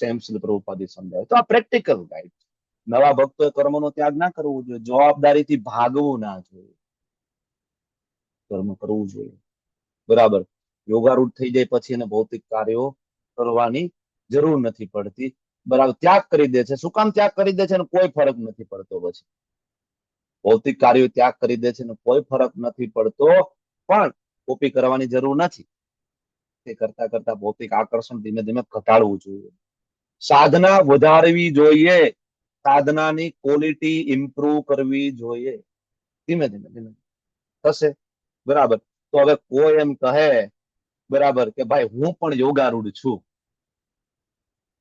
સેમ શ્રી પ્રભુપાદે સમજાવે. તો આ પ્રેક્ટિકલ ગાઈડ. નવા ભક્તોએ કર્મનો ત્યાગ ના કરવો જોઈએ, જવાબદારીથી ભાગવું ના જોઈએ, કર્મ કરવું જોઈએ. બરાબર. યોગારૂઢ થઈ જાય પછી એને ભૌતિક કાર્યો કરવાની જરૂર નથી પડતી. બરાબર. ત્યાગ કરી દે છે. શું કામ ત્યાગ કરી દે છે? કોઈ ફરક નથી પડતો. પછી ભૌતિક કાર્યો ત્યાગ કરી દે છે ને કોઈ ફરક નથી પડતો, પણ કોપી કરવાની જરૂર નથી. તે કરતા કરતા ભૌતિક આકર્ષણ ધીમે ધીમે ઘટાડવું જોઈએ. સાધના વધારવી જોઈએ, સાધનાની ક્વોલિટી ઇમ્પ્રુવ કરવી જોઈએ. ધીમે ધીમે ધીમે થશે. બરાબર. તો હવે કોઈ એમ કહે, બરાબર, કે ભાઈ હું પણ યોગારૂઢ છું.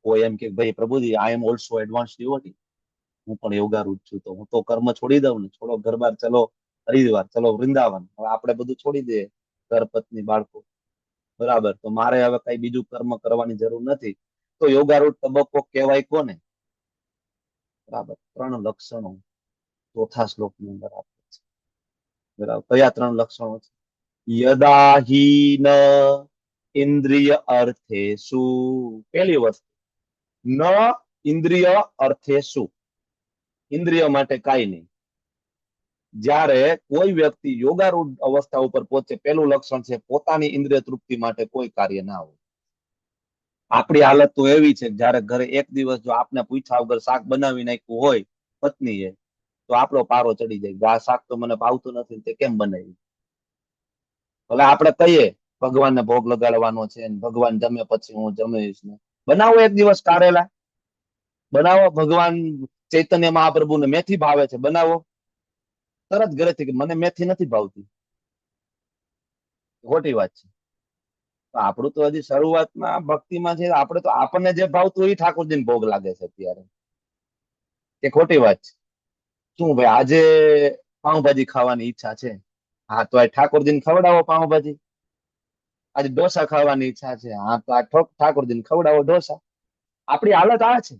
કોઈ એમ કે ભાઈ પ્રભુજી આઈ એમ ઓલ્સો એડવાન્સ ડિવોટી, હું પણ યોગારૂઢ છું, તો હું તો કર્મ છોડી દઉં ને. છોડો ઘર બાર, ચલો હરિદ્વાર, ચલો વૃંદાવન. હવે આપણે બધું છોડી દઈએ, ઘર, પત્ની, બાળકો. બરાબર. તો મારે હવે કઈ બીજું કર્મ કરવાની જરૂર નથી. તો યોગારૂઢ તબક્કો કહેવાય કોને? બરાબર. 3 લક્ષણો ચોથા શ્લોકની અંદર આપે છે. બરાબર. કયા 3 લક્ષણો છે? યદાહીન ઇન્દ્રિય અર્થેષુ. પહેલી વસ્તુ, ન ઇન્દ્રિય અર્થેષુ. ઇન્દ્રિય માટે કાંઈ નહીં. જ્યારે કોઈ વ્યક્તિ યોગારૂઢ અવસ્થા ઉપર પહોંચે, પહેલું લક્ષણ છે પોતાની ઇન્દ્રિય તૃપ્તિ માટે કોઈ કાર્ય ના હોય. આપણી હાલત તો એવી છે, જયારે ઘરે એક દિવસ જો આપને પૂછ્યા વગર શાક બનાવી નાખ્યું હોય પત્નીએ, તો આપણો પારો ચડી જાય. આ શાક તો મને ભાવતું નથી, તે કેમ બનાવ્યું? ભલે આપણે કહીએ ભગવાનને ભોગ લગાડવાનો છે, ભગવાન જમે પછી હું જમીશ ને. બનાવો એક દિવસ કારેલા, બનાવો. ભગવાન ચૈતન્ય મહાપ્રભુને મેથી ભાવે છે, બનાવો. તરત ઘરેથી કે મને મેથી નથી ભાવતી. ખોટી વાત છે. આપણું તો હજી શરૂઆતમાં ભક્તિમાં છે. આપણે તો આપણને જે ભાવતું હોય એ ઠાકોરજીને ભોગ લાગે છે અત્યારે. કે ખોટી વાત છે? શું ભાઈ આજે પાઉંભાજી ખાવાની ઈચ્છા છે, હા તો આ ઠાકોરજીને ખવડાવો પાઉંભાજી. આજે ઢોસા ખાવાની ઈચ્છા છે, હા તો આ ઠાકોરજીને ખવડાવો ઢોસા. આપણી હાલત આ છે.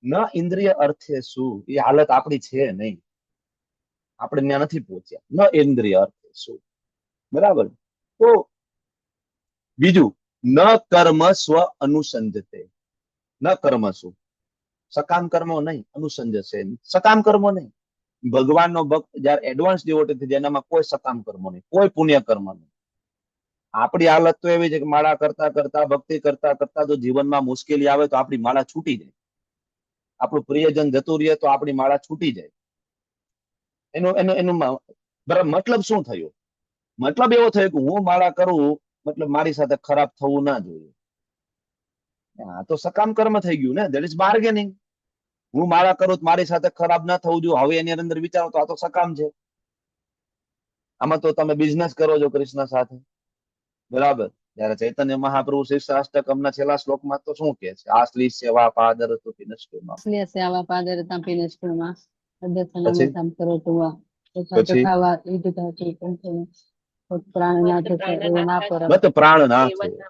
ન ઇન્દ્રિય અર્થે શું, એ હાલત આપણી છે નહીં. આપણે ત્યાં નથી પહોંચ્યા. ન ઇન્દ્રિય અર્થે શું. બરાબર. તો બીજું, ન કર્મ સ્વ અનુસંધતે. ન કર્મ શું? સકામ કર્મો નહીં, અનુસંધશે. સકામ કર્મો નહીં. ભગવાનનો ભક્ત જયારે એડવાન્સ ડિવોટી થઈ જાય, એનામાં કોઈ સકામ કર્મો નહીં, કોઈ પુણ્ય કર્મ નહીં. આપણી હાલત તો એવી છે કે માળા કરતા કરતા, ભક્તિ કરતા કરતા જો જીવનમાં મુશ્કેલી આવે તો આપણી માળા છૂટી જાય. આપણું પ્રિયજન જતું રહે તો આપણી માળા છૂટી જાય. એનું બરાબર મતલબ શું થયો? મતલબ એવો થયો કે હું માળા કરું, મતલબ મારી સાથે ખરાબ થવું ના જોઈએ. આ તો સકામ કર્મ થઈ ગયું ને. That is bargaining. હું માળા કરું તો મારી સાથે ખરાબ ના થવું જોઈએ, હવે એની અંદર વિચારો તો આ તો સકામ છે. આમાં તો તમે બિઝનેસ કરો છો કૃષ્ણ સાથે. બરાબર. જયારે ચૈતન્ય મહાપ્રભુ શિષ્યાષ્ટકમના છેલ્લા શ્લોકમાં તો શું કહે છે? આસલી સેવા પાદર સ્તુતિ નષ્ટમાં. સેવા પાદરતાં પીનષ્ટમાં પછી? અદ્યતનમતં કરોતુવા પછી? તથા ઈદધાતિ કંઠેન પ્રાણનાથ એવમાપરમ. મત પ્રાણ ના થાય.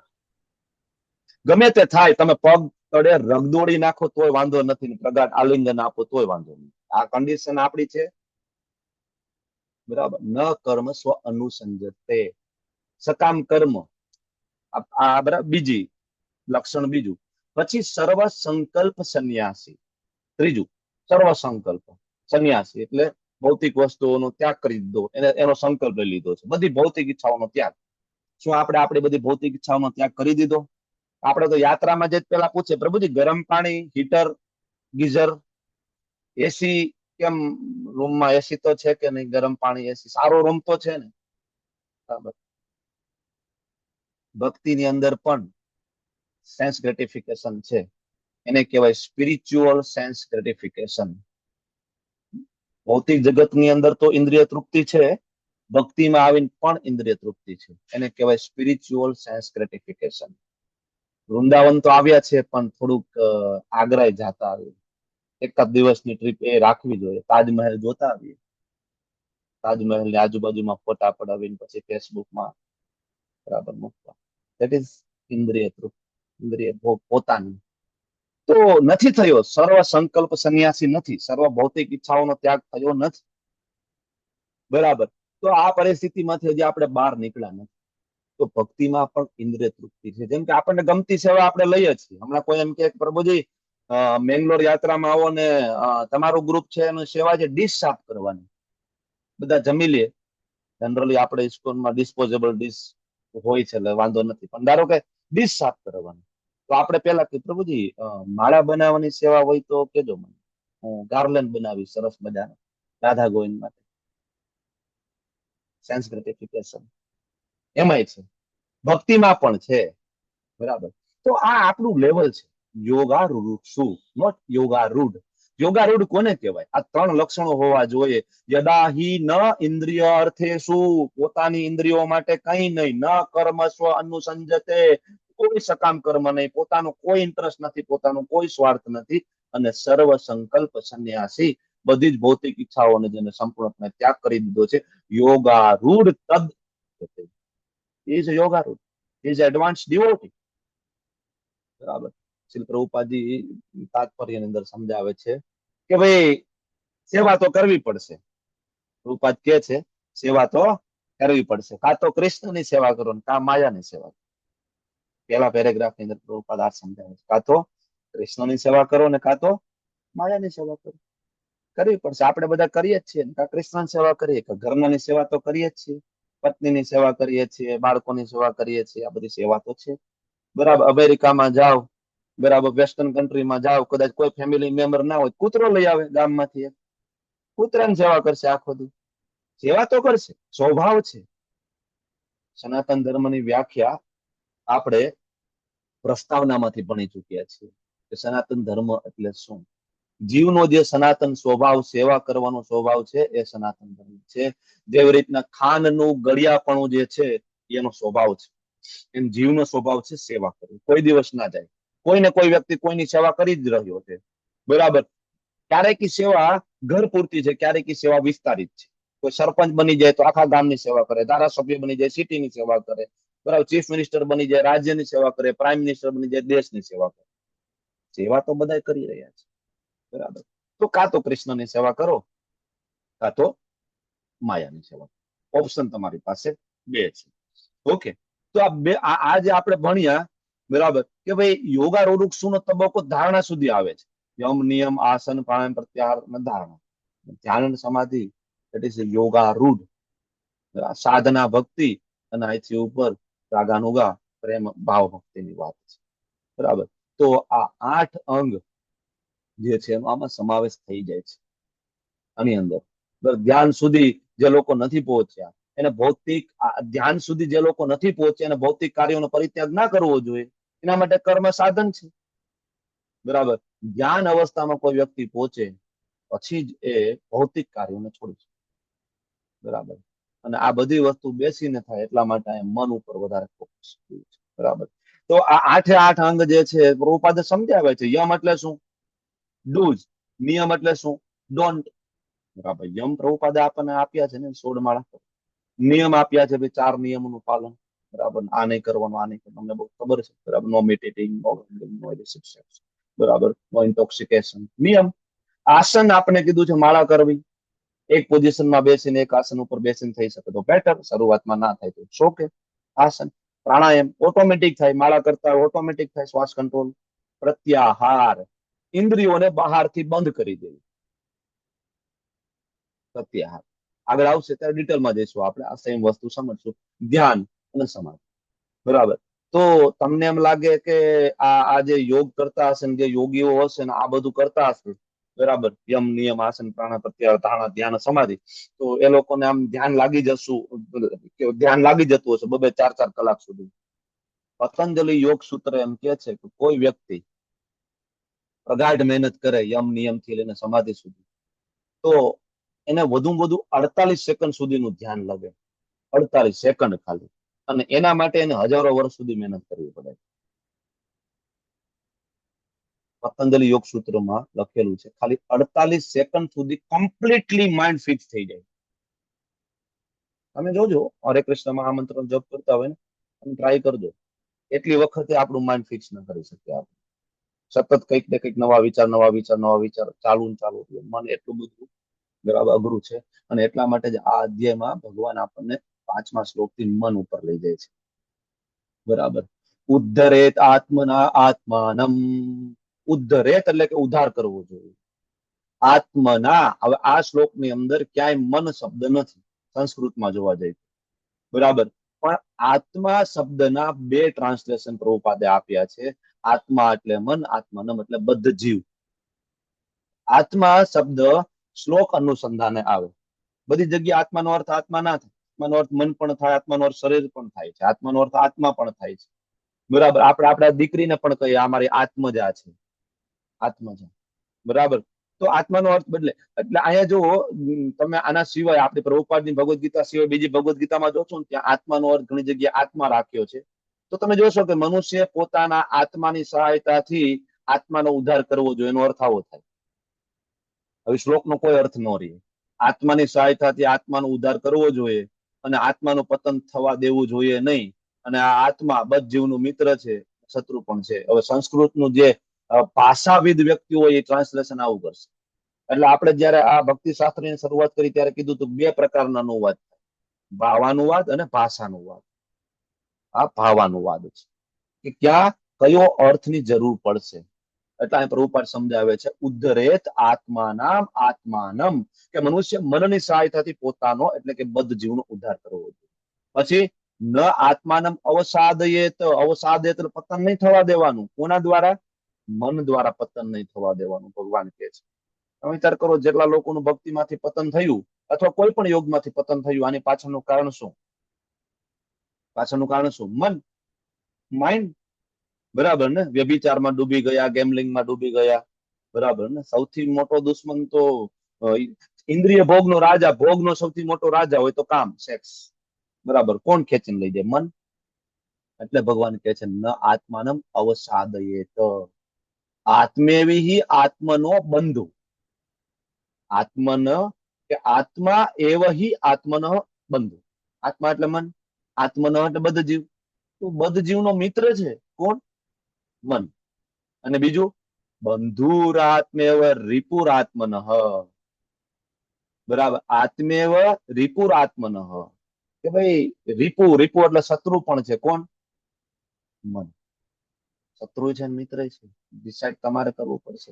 ગમે તે થાય, તમે પગ તળે રગદોડી નાખો તોય વાંધો નથી, પ્રગાઢ આલિંગન આપો તોય વાંધો નહીં. આ કન્ડિશન આપણી છે. બરાબર. ન કર્મ સ્વ અનુસંજતે. સકામ કર્મ. આ બરાબર બીજી લક્ષણ. બીજું પછી સર્વ સંકલ્પ સંન્યાસી. ત્રીજું સર્વ સંકલ્પ સંન્યાસી એટલે ભૌતિક વસ્તુઓનો ત્યાગ કરી દીધો, એનો સંકલ્પ લઈ લીધો છે. બધી ભૌતિક ઈચ્છાઓનો ત્યાગ. શું આપણે આપણી બધી ભૌતિક ઈચ્છાઓનો ત્યાગ કરી દીધો? આપણે તો યાત્રામાં જ પેલા પૂછે, પ્રભુજી ગરમ પાણી, હીટર, ગીઝર, એસી કેમ રૂમમાં? એસી તો છે કે નહીં? ગરમ પાણી, એસી, સારો રૂમ તો છે ને. બરાબર. ભક્તિની અંદર પણ સેન્સ ગ્રેટિફિકેશન છે. એને કહેવાય સ્પિરિચ્યુઅલ સેન્સ ગ્રેટિફિકેશન. ભૌતિક જગતની અંદર તો ઇન્દ્રિય તૃપ્તિ છે, ભક્તિમાં આવીને પણ ઇન્દ્રિય તૃપ્તિ છે. એને કહેવાય સ્પિરિચ્યુઅલ સેન્સ ગ્રેટિફિકેશન. વૃંદાવન તો આવ્યા છે, પણ થોડુંક આગ્રા જતા આવીએ. એકાદ દિવસની ટ્રીપ એ રાખવી જોઈએ. તાજમહેલ જોતા આવીએ. તાજમહેલ ની આજુબાજુમાં ફોટા પડાવીને પછી ફેસબુકમાં બરાબર મૂકવા. ધેટ ઇઝ ઇન્દ્રિય તૃપ્તિ, ઇન્દ્રિય ભોગ પોતાની. તો નથી થયો, સર્વ સંકલ્પ સંન્યાસી નથી, સર્વ ભૌતિક ઈચ્છાઓનો ત્યાગ થયો નથી. બરાબર. તો આ પરિસ્થિતિમાંથી હજી આપણે બહાર નીકળ્યા નથી. તો ભક્તિમાં પણ ઇન્દ્રિય તૃપ્તિ છે. જેમ કે આપણને ગમતી સેવા આપણે લઈએ છીએ. હમણાં કોઈ એમ કે પ્રભુજી મેંગ્લોર યાત્રામાં આવો ને તમારું ગ્રુપ છે એનું સેવા છે ડીશ સાફ કરવાની. બધા જમી લે. જનરલી આપણે ઇસ્કોનમાં ડિસ્પોઝેબલ ડીશ હોય છે એટલે વાંધો નથી, પણ ધારો કે ડીશ સાફ કરવાની, તો આપણે પેલા કે પ્રભુજી માળા બનાવવાની સેવા હોય તો કેજો મને, હું ગાર્લેન્ડ બનાવી સરસ મજાનો રાધા ગોવિંદ માટે. સેન્સ ગ્રેટિફિકેશન એમાંય છે, ભક્તિમાં પણ છે. બરાબર. તો આ આપણું લેવલ છે. યોગારૂઢ શું, નોટ યોગારૂઢ. યોગારૂઢ કોને કહેવાય? આ 3 લક્ષણો હોવા જોઈએ. યદા હિ ન ઇન્દ્રિય અર્થે શું, પોતાની ઇન્દ્રિયો માટે કઈ નહીં, ન કર્મ સ્વ અનુસંજતે, કોઈ સકામ કર્મ નહીં, પોતાનો કોઈ ઇન્ટરેસ્ટ નથી, પોતાનો કોઈ સ્વાર્થ નથી, અને સર્વ સંકલ્પ સંન્યાસી, બધી જ ભૌતિક ઈચ્છાઓને જેને સંપૂર્ણપણે ત્યાગ કરી દીધો છે. યોગારૂઢ તદ ઇઝ યોગારૂઢ, ઇઝ એડવાન્સ ડિવોટી. બરાબર. શ્રી પ્રભુપાદજી તાત્પર્યની અંદર સમજાવે છે કે ભાઈ સેવા તો કરવી પડશે. પ્રભુપાદ કે છે સેવા તો કરવી પડશે, કાં તો કૃષ્ણની સેવા કરો ને કાં માયાની સેવા કરો. પહેલા પેરેગ્રાફની અંદર પ્રભુપાદ આ સમજાવે છે, કાં તો કૃષ્ણની સેવા કરો ને કાં તો માયાની સેવા કરો. કરવી પડશે. આપણે બધા કરીએ જ છીએ, કાં કૃષ્ણની સેવા કરીએ, કે ઘરનાની સેવા તો કરીએ જ છીએ, પત્નીની સેવા કરીએ છીએ, બાળકોની સેવા કરીએ છીએ, આ બધી સેવા તો છે. બરાબર. અમેરિકામાં જાઓ, બરાબર, વેસ્ટર્ન કન્ટ્રીમાં જાઓ, કદાચ કોઈ ફેમિલી મેમ્બર ના હોય, કૂતરો લઈ આવે ગામમાંથી, એક કૂતરાની સેવા કરશે આખો દી. સેવા તો કરશે, સ્વભાવ છે. સનાતન ધર્મની વ્યાખ્યા આપણે પ્રસ્તાવનામાંથી ભણી ચૂક્યા છીએ કે સનાતન ધર્મ એટલે શું. જીવનો જે સનાતન સ્વભાવ, સેવા કરવાનો સ્વભાવ છે, એ સનાતન ધર્મ છે. જેવી રીતના ખાનનું ગળિયાપણું જે છે એનો સ્વભાવ છે, એમ જીવનો સ્વભાવ છે સેવા કરવી. કોઈ દિવસ ના જાય. કોઈ ને કોઈ વ્યક્તિ કોઈની સેવા કરી જ રહ્યો છે. બરાબર. ક્યારેક સેવા ઘર પૂરતી છે, ક્યારેક સેવા વિસ્તારિત છે. કોઈ સરપંચ બની જાય તો આખા ગામની સેવા કરે, ધારાસભ્ય બની જાય સિટીની સેવા કરે, બરાબર, ચીફ મિનિસ્ટર બની જાય રાજ્યની સેવા કરે, પ્રાઇમ મિનિસ્ટર બની જાય દેશની સેવા કરે. સેવા તો બધા કરી રહ્યા છે. બરાબર. તો કાં તો કૃષ્ણની સેવા કરો, કાં તો માયાની સેવા. ઓપ્શન તમારી પાસે 2 છે. ઓકે. તો આ બે આ જે આપણે ભણ્યા, બરાબર, કે ભાઈ યોગારૂઢ શું નો તબક્કો ધારણા સુધી આવે છે. યમ નિયમ આસન પ્રાણાયામ પ્રત્યાહાર અને ધારણા. ધ્યાન સમાધિ, that is યોગારૂઢ. સાધના ભક્તિ, અને અહીંથી ઉપર રાગાનુગા પ્રેમ ભાવ ભક્તિની વાત છે. બરાબર. તો આ 8 અંગ જે છે આમાં સમાવેશ થઈ જાય છે આની અંદર. ધ્યાન સુધી જે લોકો નથી પહોંચ્યા, એને ભૌતિક ધ્યાન સુધી જે લોકો નથી પહોંચ્યા એને ભૌતિક કાર્યોનો પરિત્યાગ ના કરવો જોઈએ. એના માટે કર્મ સાધન છે. બરાબર. ધ્યાન અવસ્થામાં કોઈ વ્યક્તિ પહોંચે પછી જ એ ભૌતિક કાર્યોને છોડી શકે. બરાબર. અને આ બધી વસ્તુ બેસીને થાય, એટલા માટે મન ઉપર વધારે ફોકસ કર્યું છે. બરાબર. તો આ 8 અંગ જે છે પ્રભુપાદે સમજાવે છે. યમ એટલે શું? ડૂઝ. નિયમ એટલે શું? ડોન્ટ. બરાબર. યમ પ્રભુપાદે આપણને આપ્યા છે ને 16 માળા. નિયમ આપ્યા છે ભાઈ 4 નિયમોનું પાલન. બરાબર. આ નહીં કરવાનું, આ નહીં કરવાનું, અમને બહુ ખબર છે. બરાબર. નો મેડિટેટિંગ, નો ગેમ્બલિંગ, નો ઇલિસિટ સેક્સ. બરાબર. નો ઇન્ટોક્સિકેશન. નિયમ. આસન આપણે કીધું છે માળા કરવી. એક પોઝિશનમાં બેસીને એક આસન ઉપર બેસીને થઈ શકે તો બેટર, શરૂઆતમાં ના થાય તો શોકે આસન. પ્રાણાયામ ઓટોમેટિક થાય, માળા કરતા ઓટોમેટિક થાય, શ્વાસ કંટ્રોલ. પ્રત્યાહાર, ઇન્દ્રિયોને બહારથી બંધ કરી દેવી. પ્રત્યાહાર આગળ આવશે ત્યારે ડિટેલમાં જઈશું આપણે, આ સેમ વસ્તુ સમજશું. ધ્યાન અને સમાધિ. બરાબર. તો તમને એમ લાગે કે આ જે યોગ કરતા હશે ને, જે યોગીઓ હશે ને, આ બધું કરતા હશે, બરાબર, યમ નિયમ આસન પ્રાણાયામ પ્રત્યાહાર ધારણા ધ્યાન સમાધિ, તો એ લોકોને આમ ધ્યાન લાગી જતું હશે 2-4 કલાક સુધી. પતંજલિ યોગ સૂત્ર એમ કે છે કે કોઈ વ્યક્તિ પ્રગાઢ મહેનત કરે યમ નિયમ થી લઈને સમાધિ સુધી, તો એને વધુમાં વધુ 48 સેકન્ડ સુધીનું ધ્યાન લાગે. 48 સેકન્ડ ખાલી. અને એના માટે એને હજારો વર્ષ સુધી મહેનત કરવી પડે. પતંજલિ યોગ સૂત્રમાં લખેલું છે ખાલી 48 સેકન્ડ સુધી કમ્પ્લીટલી માઇન્ડ ફિક્સ થઈ જાય. તમે જોજો હરે કૃષ્ણ મહામંત્ર જપ કરતા હોય ને, ટ્રાય કરજો. એટલી વખતે આપણું માઇન્ડ ફિક્સ ન કરી શકીએ આપણે. સતત કંઈક ને કંઈક નવા વિચાર ચાલુ ને ચાલુ રહે. મન એટલું બધું બરાબર અઘરું છે. અને એટલા માટે જ આ અધ્યાયમાં ભગવાન આપણને 5મા શ્લોકથી મન ઉપર લઈ જાય છે. બરાબર. ઉદ્ધરેત આત્મના આત્માનમ. ઉદ્ધરેત એટલે કે ઉદ્ધાર કરવો જોઈએ. આત્મના, હવે આ શ્લોકની અંદર ક્યાંય મન શબ્દ નથી સંસ્કૃતમાં જોવા જઈએ, બરાબર. પણ આત્મા શબ્દના 2 ટ્રાન્સલેશન પ્રભુપાદે આપ્યા છે. આત્મા એટલે મન, આત્માનમ એટલે બદ્ધ જીવ. આત્મા શબ્દ શ્લોક અનુસંધાને આવે. બધી જગ્યાએ આત્માનો અર્થ આત્મા ના થાય. આત્માનો અર્થ મન પણ થાય, આત્માનો અર્થ શરીર પણ થાય છે, આત્માનો અર્થ આત્મા પણ થાય છે, બરાબર. આપણે આપણા દીકરીને પણ કહીએ આ મારી આત્મજા છે, આત્મજા, બરાબર. તો આત્માનો અર્થ બદલે. એટલે અહીંયા જો તમે આના સિવાય આપણી પ્રભુપાદની ભગવદ ગીતા સિવાય બીજી ભગવદ ગીતામાં જોશો ને ત્યાં આત્માનો અર્થ ઘણી જગ્યાએ આત્મા રાખ્યો છે. તો તમે જોશો કે મનુષ્ય પોતાના આત્માની સહાયતાથી આત્માનો ઉદ્ધાર કરવો જોઈએ, એનો અર્થ આવો થાય. હવે શ્લોકનો કોઈ અર્થ ન રહે. આત્માની સહાયતાથી આત્માનો ઉદ્ધાર કરવો જોઈએ અને આત્માનું પતન થવા દેવું જોઈએ નહીં. અને આ આત્મા બધ જીવનું મિત્ર છે, શત્રુ પણ છે. હવે સંસ્કૃતનું જે ભાષાવિદ વ્યક્તિ હોય એ ટ્રાન્સલેશન આવું કરશે. એટલે આપણે જયારે આ ભક્તિ શાસ્ત્રની શરૂઆત કરી ત્યારે કીધું તો 2 પ્રકારના અનુવાદ થાય, ભાવાનુવાદ અને ભાષાનુવાદ. આ ભાવાનુવાદ છે કે ક્યાં કયો અર્થની જરૂર પડશે. એટલે અહીં પ્રભુપાદ સમજાવે છે ઉદ્ધરેત આત્માનામ આત્માનમ, કે મનુષ્ય મનની સહાયતાથી પોતાનો એટલે કે બદ્ધ જીવનો ઉદ્ધાર કરવો જોઈએ. પછી ન આત્માનમ અવસાદયેત, અવસાદયેત એટલે પતન નહીં થવા દેવાનું. કોના દ્વારા? મન દ્વારા પતન નહીં થવા દેવાનું ભગવાન કહે છે. તમે વિચાર કરો, જેટલા લોકોનું ભક્તિમાંથી પતન થયું અથવા કોઈ પણ યોગમાંથી પતન થયું, આની પાછળનું કારણ શું? પાછળનું કારણ શું? મન, માઇન્ડ, બરાબર ને. વ્યભિચારમાં ડૂબી ગયા, ગેમલિંગમાં ડૂબી ગયા, બરાબર ને. સૌથી મોટો દુશ્મન તો ઇન્દ્રિય ભોગનો રાજા, ભોગનો સૌથી મોટો રાજા હોય તો કામ, સેક્સ, બરાબર. કોણ ખેંચીને લઈ જાય? મન. એટલે ભગવાન કહે છે ન આત્માનમ અવસાદયેત, આત્મેવી આત્મનો બંધુ. આત્મન કે આત્મા એવ હિ આત્મન બંધુ. આત્મા એટલે મન, આત્મન એટલે બદ્ધ જીવ. તો બદ્ધ જીવનો મિત્ર છે કોણ? મન. અને બીજું બંધુરાત્મેવ રિપુરાત્મન, બરાબર. આત્મેવ રિપુરાત્મન, કે ભાઈ રિપુ, રિપુ એટલે શત્રુ પણ છે કોણ? મન. શત્રુ છે મિત્ર છે, ડિસાઈડ તમારે કરવું પડશે.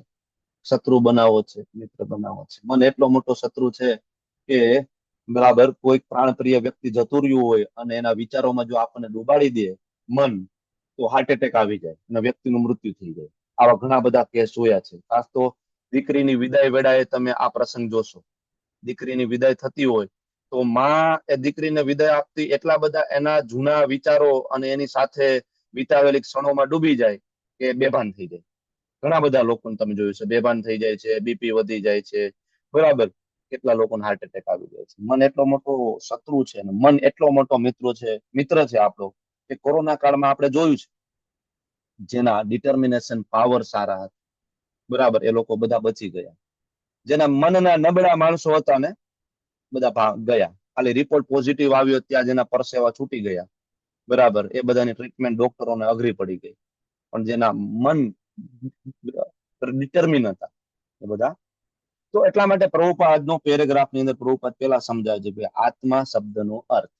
શત્રુ બનાવો છે, મિત્ર બનાવો છે. મન એટલો મોટો શત્રુ છે કે બરાબર કોઈ પ્રાણપ્રિય વ્યક્તિ જતું રહ્યું હોય અને એના વિચારોમાં જો આપણને ડૂબાડી દે મન, તો હાર્ટ એટેક આવી જાય અને વ્યક્તિનું મૃત્યુ થઈ જાય. આવા ઘણા બધા કેસ જોયા છે. ખાસ તો દીકરીની વિદાય વેળાએ તમે આ પ્રસંગ જોશો. દીકરીની વિદાય થતી હોય તો માં એ દીકરીને વિદાય આપતી એટલા બધા એના જૂના વિચારો અને એની સાથે વિતાવેલી ક્ષણોમાં ડૂબી જાય કે બેભાન થઈ જાય. ઘણા બધા લોકોને તમે જોયું છે બેભાન થઈ જાય છે, બીપી વધી જાય છે, બરાબર. કેટલા લોકોને હાર્ટ એટેક આવી જાય છે. મન એટલો મોટો શત્રુ છે અને મન એટલો મોટો મિત્ર છે આપણો કે કોરોના કાળમાં આપણે જોયું છે જેના ડિટર્મિનેશન પાવર સારા હતા, બરાબર, એ લોકો બધા બચી ગયા. જેના મનના નબળા માણસો હતા ને બધા ગયા. ખાલી રિપોર્ટ પોઝિટિવ આવ્યો ત્યાં જેના પરસેવા છૂટી ગયા, બરાબર, એ બધાની ટ્રીટમેન્ટ ડોક્ટરોને અઘરી પડી ગઈ. પણ જેના મન ડિટર્મિન હતા એ બધા. તો એટલા માટે પ્રભુપાદનો પેરેગ્રાફની અંદર પ્રભુપાદ પેલા સમજાવે છે કે આત્મા શબ્દનો અર્થ,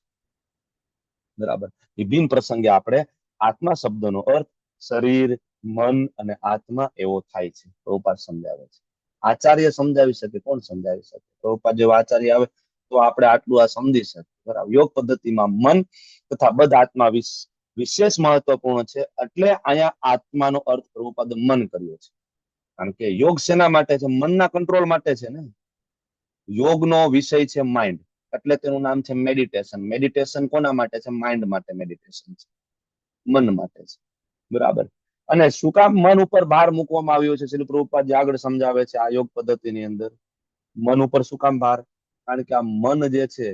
બરાબર. વિભિન્ન પ્રસંગે આપણે આત્મા શબ્દનો અર્થ શરીર, મન અને આત્મા એવો થાય છે. પ્રભુપાદ સમજાવે છે. આચાર્ય સમજાવી શકે, કોણ સમજાવી શકે? પ્રભુપાદ જેવા આચાર્ય આવે તો આપણે આટલું આ સમજી શકીએ, બરાબર. યોગ પદ્ધતિમાં મન તથા બધ આત્મા વિશેષ મહત્વપૂર્ણ છે. એટલે અહીંયા આત્માનો અર્થ પ્રભુપાદે મન કર્યો છે. કારણ કે યોગ શેના માટે છે? મનના કંટ્રોલ માટે છે ને. યોગનો વિષય છે માઇન્ડ, એટલે તેનું નામ છે મેડિટેશન. મેડિટેશન કોના માટે છે? માઇન્ડ માટે મેડિટેશન છે, મન માટે છે, બરાબર. અને શું કામ મન ઉપર ભાર મૂકવામાં આવ્યો છે? શ્રી પ્રભુપાદ જે આગળ સમજાવે છે આ યોગ પદ્ધતિની અંદર, મન ઉપર શું કામ ભાર? કારણ કે આ મન જે છે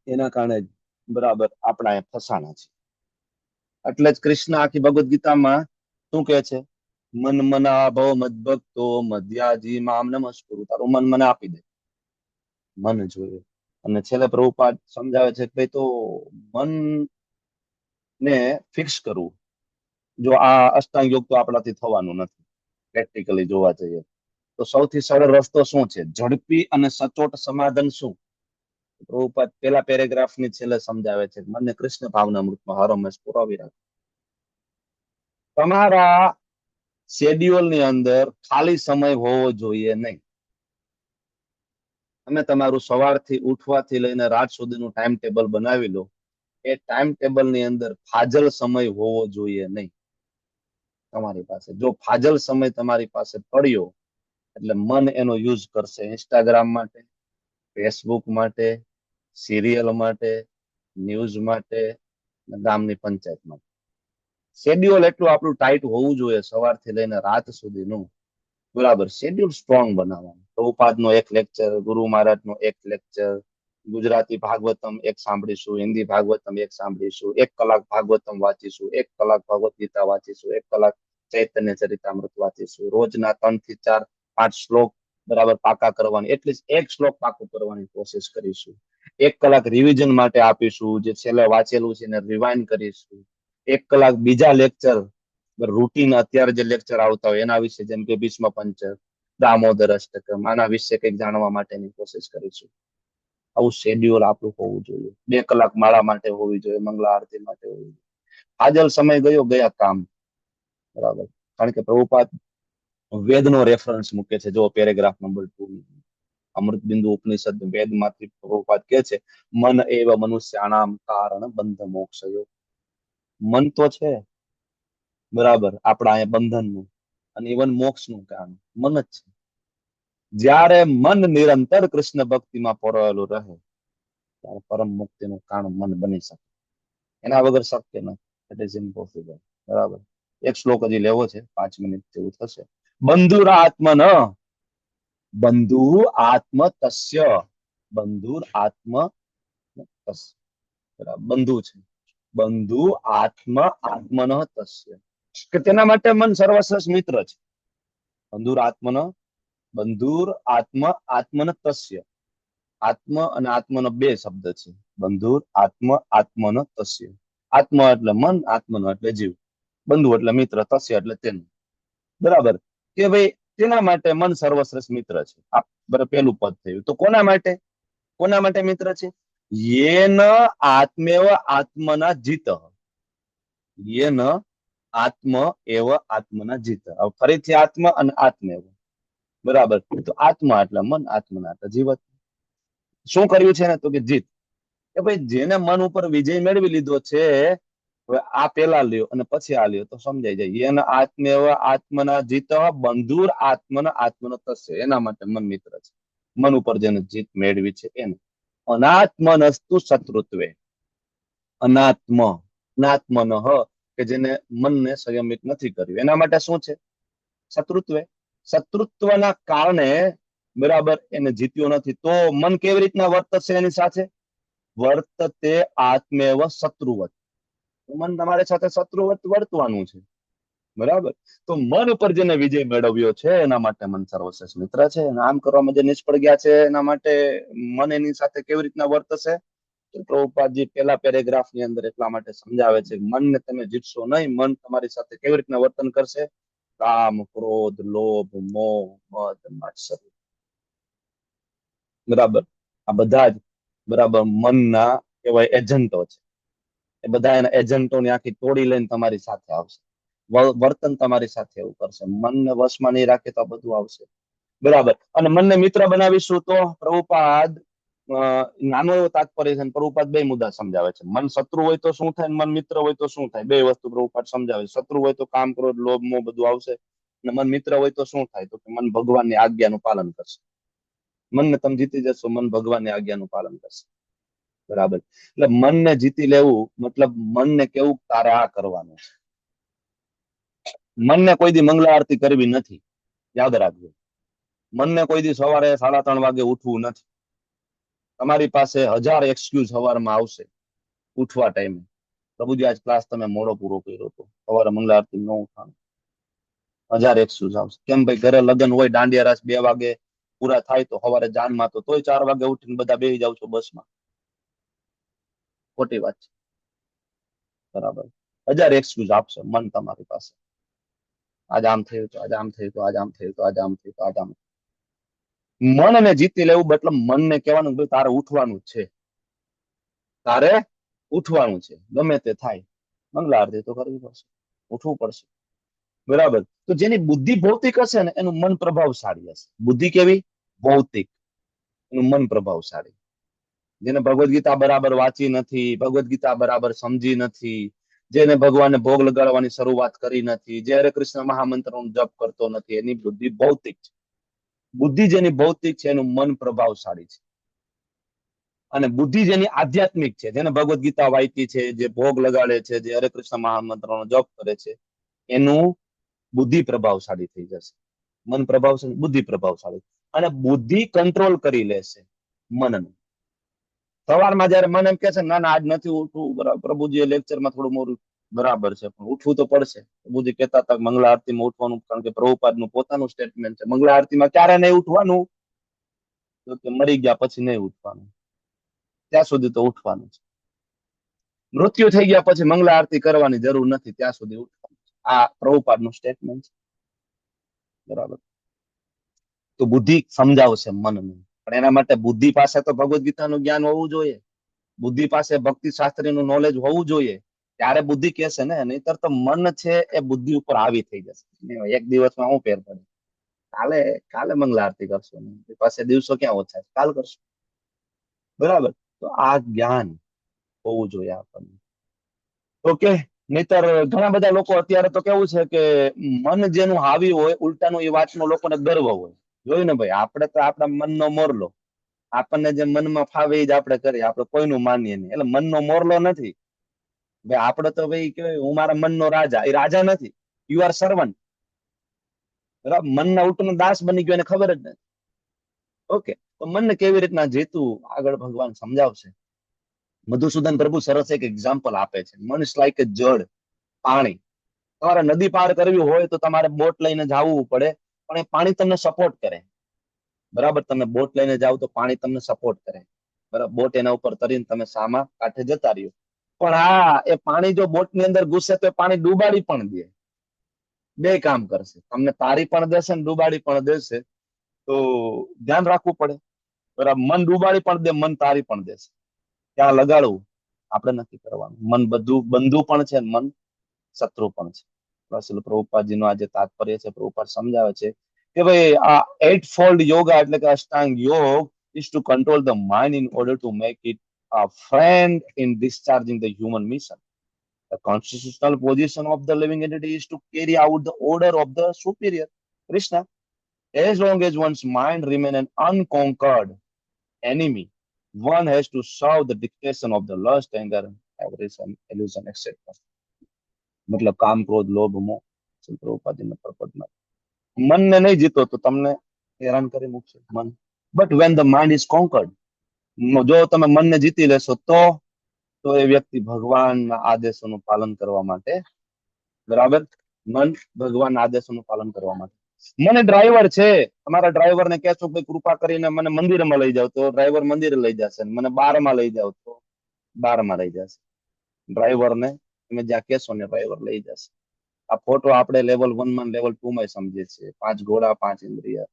એના કારણે જ, બરાબર, આપણા ફસાણા છે. એટલે જ કૃષ્ણ આખી ભગવદ ગીતામાં શું કહે છે? મન મના ભવ મદ ભક્તો મધ્યાજી મામ નમસ્કુરુ. તારું મન મને આપી દે, મન જોઈએ. અને છેલ્લે પ્રભુપાદ સમજાવે છે કે ભાઈ તો મન ને ફિક્સ કરવું. જો આ અષ્ટાંગ યોગ તો આપણાથી થવાનું નથી, પ્રેક્ટિકલી જોવા જઈએ તો સૌથી સરળ રસ્તો શું છે? ઝડપી અને સચોટ સમાધાન શું? પ્રભુપાદ પેલા પેરેગ્રાફ ની છેલ્લે સમજાવે છે, મને કૃષ્ણ ભાવનામૃતમાં હરમેશ પુરાવી રાખો. તમારા શેડ્યુલ ની અંદર ખાલી સમય હોવો જોઈએ નહીં. તમે તમારું સવારથી ઉઠવાથી લઈને રાત સુધીનું ટાઈમ ટેબલ બનાવી લો. એ ટાઈમ ટેબલ ની અંદર ફાજલ સમય હોવો જોઈએ નહીં તમારી પાસે. જો ફાજલ સમય તમારી પાસે પડ્યો એટલે મન એનો યુઝ કરશે ઇન્સ્ટાગ્રામ માટે, ફેસબુક માટે, સિરિયલ માટે, ન્યૂઝ માટે, ગામની પંચાયત માટે. શેડ્યુલ એટલું આપણું ટાઈટ હોવું જોઈએ સવારથી લઈને રાત સુધીનું. બરાબર, શેડ્યુલ સ્ટ્રોંગ બનાવવાનું. પ્રભુપાદનો એક લેક્ચર, ગુરુ મહારાજનો એક લેક્ચર, ગુજરાતી ભાગવતમ એક સાંભળીશું, હિન્દી ભાગવતમ એક સાંભળીશું, 1 કલાક ભાગવતમ વાંચીશું, 1 કલાક ભગવત ગીતા વાંચીશું, 1 કલાક ચૈતન્ય ચરિતામૃત વાંચીશું. રોજના 3 થી 4 5 શ્લોક બરાબર પાકા કરવાની, એટલીસ્ટ 1 શ્લોક પાકું કરવાની કોશિશ કરીશું. 1 કલાક રિવિઝન માટે આપીશું, જે છેલ્લે વાંચેલું છે એને રિવાઇન્ડ કરીશું. 1 કલાક બીજા લેક્ચર રૂટીન અત્યારે જે લેક્ચર આવતા હોય એના વિશે, જેમ કે ભીષ્મ પંચક, દામોદર અષ્ટકમ, આના વિશે કંઈક જાણવા માટેની કોશિશ કરીશું. આવું શેડ્યુલ આપણું હોવું જોઈએ. 2 કલાક માળા માટે હોવી જોઈએ, મંગળા આરતી માટે હોવી જોઈએ. હાજલ સમય ગયો, ગયા કામ. બરાબર, કારણ કે પ્રભુપાદ વેદનો રેફરન્સ મૂકે છે. જો પેરેગ્રાફ નંબર 2 અમૃત બિંદુ ઉપનિષદ વેદમાંથી પ્રભુપાદ કહે છે, મન એવ મનુષ્યાણામ કારણ બંધ મોક્ષયો. મન તો છે બરાબર આપણા અહીંયા બંધનનું અને ઇવન મોક્ષનું કારણ મન જ છે. જ્યારે મન નિરંતર કૃષ્ણ ભક્તિમાં પરોયેલું રહે ત્યારે પરમ મુક્તિનું કારણ મન બની શકે. એના વગર શક્ય નથી. It is impossible. બરાબર, 1 શ્લોક હજી લેવો છે, 5 મિનિટ જેવું થશે. બંધુર આત્મન, બંધુ આત્મ તસ્ય, બંધુર આત્મ તસ્ય. બરાબર, બંધુ છે, બંધુ આત્મ આત્મન તસ્ય, કે તેના માટે મન સર્વશ્રેષ્ઠ મિત્ર છે. બંધુર આત્મન, બંધુર આત્મ આત્મન તસ્ય. આત્મ અને આત્મનો 2 શબ્દ છે. બંધુર આત્મ આત્મન તસ્ય. આત્મ એટલે મન, આત્મનો એટલે જીવ, બંધુ એટલે મિત્ર, તસ્ય એટલે તેનું. બરાબર, કે ભાઈ તેના માટે મન સર્વશ્રેષ્ઠ મિત્ર છે. આ બરાબર પેલું પદ થયું. તો કોના માટે? કોના માટે મિત્ર છે? યેન આત્મેવ આત્મના જીત, યેન આત્મ એવ આત્મના જીત. હવે ફરીથી આત્મ અને આત્મેવ. બરાબર, તો આત્મા એટલે મન, આત્મના એટલે જીવત. શું કર્યું છે ને? તો કે જીત. કે ભાઈ જેને મન ઉપર વિજય મેળવી લીધો છે, હવે આ પેલા લ્યો અને પછી આ લ્યો તો સમજાઈ જાય. એના આત્મેવ આત્મના જીત, બંધુર આત્મના આત્મનો તસ્ય. એના માટે મન મિત્ર છે. મન ઉપર જેને જીત મેળવી છે એને. અનાત્મનસ્તુ શત્રુત્વે, અનાત્મ અનાત્મન કે જેને મનને સંયમિત નથી કર્યું એના માટે શું છે? શત્રુત્વે. શત્રુત્વના કારણે બરાબર એને જીત્યો નથી. તો મન કેવી રીતના વર્તશે એની સાથે? વર્તતે આત્મેવ શત્રુવત. મન તમારી સાથે શત્રુવત વર્તવાનું છે. બરાબર, તો મન ઉપર જેને વિજય મેળવ્યો છે એના માટે મન સર્વશ્રેષ્ઠ મિત્ર છે. આમ કરવામાં જે નિષ્ફળ ગયા છે એના માટે મન એની સાથે કેવી રીતના વર્તશે? તો પ્રભુપાદજી પેલા પેરેગ્રાફ ની અંદર એટલા માટે સમજાવે છે, મનને તમે જીતશો નહીં, મન તમારી સાથે કેવી રીતના વર્તન કરશે? કામ, ક્રોધ, લોભ, મોહ, મદ, માત્સર્ય. બરાબર, આ બધા જ બરાબર મનના કહેવાય એજન્ટો છે. એ બધા એના એજન્ટોની આખી ટોળી લઈને તમારી સાથે આવશે. વર્તન તમારી સાથે એવું કરશે. મનને વશમાં નહીં રાખે તો બધું આવશે. બરાબર, અને મનને મિત્ર બનાવીશું તો પ્રભુપાદ નાનો એવો તાત્પર્ય છે. પ્રભુપાદ 2 મુદ્દા સમજાવે છે. મન શત્રુ હોય તો શું થાય, મન મિત્ર હોય તો શું થાય. 2 વસ્તુ પ્રભુપાદ સમજાવે છે. શત્રુ હોય તો કામ, ક્રોધ, લોભ, મોહ બધું આવશે. અને મન મિત્ર હોય તો શું થાય? તો કે મન ભગવાનની આજ્ઞાનું પાલન કરશે. મનને તમે જીતી જશો, મન ભગવાનની આજ્ઞાનું પાલન કરશે. બરાબર, એટલે મનને જીતી લેવું મતલબ મનને કેવું, તારે આ કરવાનું છે. મનને કોઈ દી મંગળા આરતી કરવી નથી, યાદ રાખજો. મનને કોઈ દી સવારે 3:30 વાગે ઉઠવું નથી. તમારી પાસે 1000 એક્સક્યુઝ સવારમાં આવશે ઉઠવા ટાઈમે. પ્રભુજી આજ ક્લાસ તમે મોડો પૂરો કર્યો હતો, સવારે મંગળા આરતી ન ઉઠવાનું. 1000 એક્સક્યુઝ આવશે. કેમ ભાઈ, ઘરે લગ્ન હોય, દાંડિયા રાસ 2 વાગે પૂરા થાય તો સવારે જાનમાં તો તોય 4 વાગે ઉઠીને બધા બેસી જાવ છો બસમાં. ખોટી વાત છે. બરાબર, 1000 એક્સક્યુઝ આપશે મન તમારી પાસે. આજ આમ થયું તો આજ આમ થયું તો આજ આમ થયું તો આજ આમ થયું તો આજ આમ. મનને જીતી લેવું મતલબ મનને કહેવાનું ભાઈ તારે ઉઠવાનું જ છે, તારે ઉઠવાનું છે, ગમે તે થાય. મંગલા આરતી તો કરવી પડશે, ઉઠવું પડશે. બરાબર. તો જેની બુદ્ધિ ભૌતિક હશે ને એનું મન પ્રભાવશાળી હશે. બુદ્ધિ કેવી? ભૌતિક. એનું મન પ્રભાવશાળી. જેને ભગવદ ગીતા બરાબર વાંચી નથી, ભગવદ ગીતા બરાબર સમજી નથી, જેને ભગવાનને ભોગ લગાડવાની શરૂઆત કરી નથી, જે હરે કૃષ્ણ મહામંત્રનો જપ કરતો નથી, એની બુદ્ધિ ભૌતિક છે. બુદ્ધિ જેની ભૌતિક છે એનું મન પ્રભાવશાળી છે. અને બુદ્ધિ જેની આધ્યાત્મિક છે, જેને ભગવદ ગીતા વાંચી છે, જે ભોગ લગાડે છે, જે હરે કૃષ્ણ મહામંત્રનો જપ કરે છે, એનું બુદ્ધિ પ્રભાવશાળી થઈ જશે. મન પ્રભાવશાળી, બુદ્ધિ પ્રભાવશાળી. અને બુદ્ધિ કંટ્રોલ કરી લેશે મનને. સવારમાં જયારે મન એમ કે છે ના ના આજ નથી ઉઠવું, બરાબર, પ્રભુજીએ લેક્ચરમાં થોડું મોડું, બરાબર છે, પણ ઉઠવું તો પડશે. પ્રભુજી કહેતા હતા મંગળા આરતીમાં ઉઠવાનું, કારણ કે પ્રભુપાદનું પોતાનું સ્ટેટમેન્ટ છે, મંગળા આરતીમાં ક્યારે નહીં ઉઠવાનું? તો કે મરી ગયા પછી નહીં ઉઠવાનું, ત્યાં સુધી તો ઉઠવાનું છે. મૃત્યુ થઈ ગયા પછી મંગળા આરતી કરવાની જરૂર નથી, ત્યાં સુધી ઉઠવાનું છે. આ પ્રભુપાદનું સ્ટેટમેન્ટ છે, બરાબર. તો બુદ્ધિ સમજાવશે મનને, પણ એના માટે બુદ્ધિ પાસે તો ભગવદ ગીતાનું જ્ઞાન હોવું જોઈએ, બુદ્ધિ પાસે ભક્તિ શાસ્ત્રીનું નોલેજ હોવું જોઈએ, ત્યારે બુદ્ધિ કહેશે ને. નહીતર તો મન છે એ બુદ્ધિ ઉપર હાવી થઈ જશે. એક દિવસમાં હું ફેર પડે? કાલે મંગલા આરતી કરશો, પાસે દિવસો ક્યાં ઓછા છે, કાલ કરશો, બરાબર. તો આ જ્ઞાન હોવું જોઈએ આપણને. ઓકે. નહીતર ઘણા બધા લોકો અત્યારે તો કેવું છે કે મન જેનું હાવી હોય ઉલટાનું, એ વાતનો લોકોને ગર્વ હોય. જોયું ને ભાઈ, આપણે તો આપણા મનનો મોરલો, આપણને જે મનમાં ફાવે એ જ આપણે કરીએ, આપણે કોઈનું માનીએ નહીં. એટલે મનનો મોરલો નથી ભાઈ, આપણે તો ભાઈ કેવાય હું મારા મનનો રાજા. એ રાજા નથી, યુ આર સર્વન્ટ. બરાબર. મનના ઉલટનો દાસ બની ગયો, એને ખબર જ નથી. ઓકે. તો મનને કેવી રીતના જીતવું આગળ ભગવાન સમજાવશે. મધુસૂદન પ્રભુ સરસ એક એક્ઝામ્પલ આપે છે. મન ઇઝ લાઈક એ જળ, પાણી. તમારે નદી પાર કરવી હોય તો તમારે બોટ લઈને જવું પડે, પણ એ પાણી તમને સપોર્ટ કરે, બરાબર. તમે બોટ લઈને જાઓ તો પાણી તમને સપોર્ટ કરે, બરાબર. બોટ એના ઉપર તરીને તમે સામા કાંઠે જતા રહ્યો. પણ હા, એ પાણી જો બોટની અંદર ઘૂસે તો એ પાણી ડૂબાડી પણ દે. બે કામ કરશે, તમને તારી પણ દેશે ને ડૂબાડી પણ દેશે. તો ધ્યાન રાખવું પડે, બરાબર. મન ડૂબાડી પણ દે, મન તારી પણ દેશે. ક્યાં લગાડવું આપણે નક્કી કરવાનું. મન બધું બંધુ પણ છે, મન શત્રુ પણ છે. બસ પ્રભુપાદજીનો આજે તાત્પર્ય છે. પ્રભુપાદ સમજાવે છે કે ભાઈ આ 8-fold યોગા એટલે કે અષ્ટાંગ યોગ is to control the mind in order to make it a friend in discharging the human mission. The constitutional position of the living entity is to carry out the order of the superior Krishna. As long as one's mind remains an unconquered enemy, one has to serve the dictation of the lust, anger, avarice, illusion, etc. मतलब काम क्रोध लोभ मोह प्रभुपादजीના પ્રપદમાં મનને નહીં જીતો તો તમને હેરાન કરી મૂકશે મન. But when the mind is conquered, જો તમે મનને જીતી લેશો તો એ વ્યક્તિ ભગવાનના આદેશોનું પાલન કરવા માટે, બરાબર, મન ભગવાનના આદેશોનું પાલન કરવા માટે. મને ડ્રાઈવર છે, તમારા ડ્રાઈવરને કહેશો કે કૃપા કરીને મને મંદિરમાં લઈ જાવ, તો ડ્રાઈવર મંદિરે લઈ જશે. મને બારમાં લઈ જાવ તો બારમાં લઈ જશે. ડ્રાઈવરને તમે જ્યાં કહેશો ને ડ્રાઈવર લઈ જશે. આ ફોટો આપણે લેવલ 1 માં લેવલ 2 માં સમજીએ છીએ. 5 ઘોડા 5 ઇન્દ્રિય,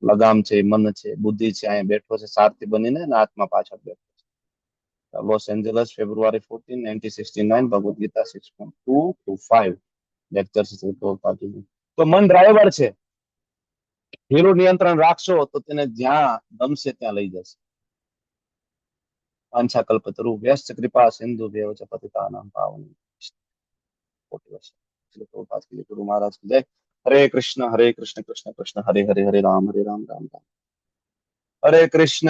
લગામ છે, મન છે, બુદ્ધિ છે, અહીંયા બેઠો છે સારથી બનીને, આત્મા પાછળ બેઠો છે. લોસ એન્જલસ ફેબ્રુઆરી 14, 1969, ભગવદ ગીતા 6.2-5 લેક્ચર્સ છે પ્રભુપાદજીનું. તો મન ડ્રાઈવર છે, ધીરું નિયંત્રણ રાખશો તો તેને જ્યાં ગમશે ત્યાં લઈ જશે. વાંછા કલ્પતરુ વ્યસ્ત કૃપા સિંધુ ભ્યો ચ પતિતાનાં પાવન. ગુરુ મહારાજ की जय. हरे कृष्ण कृष्ण कृष्ण हरे हरे, हरे राम राम राम. हरे कृष्ण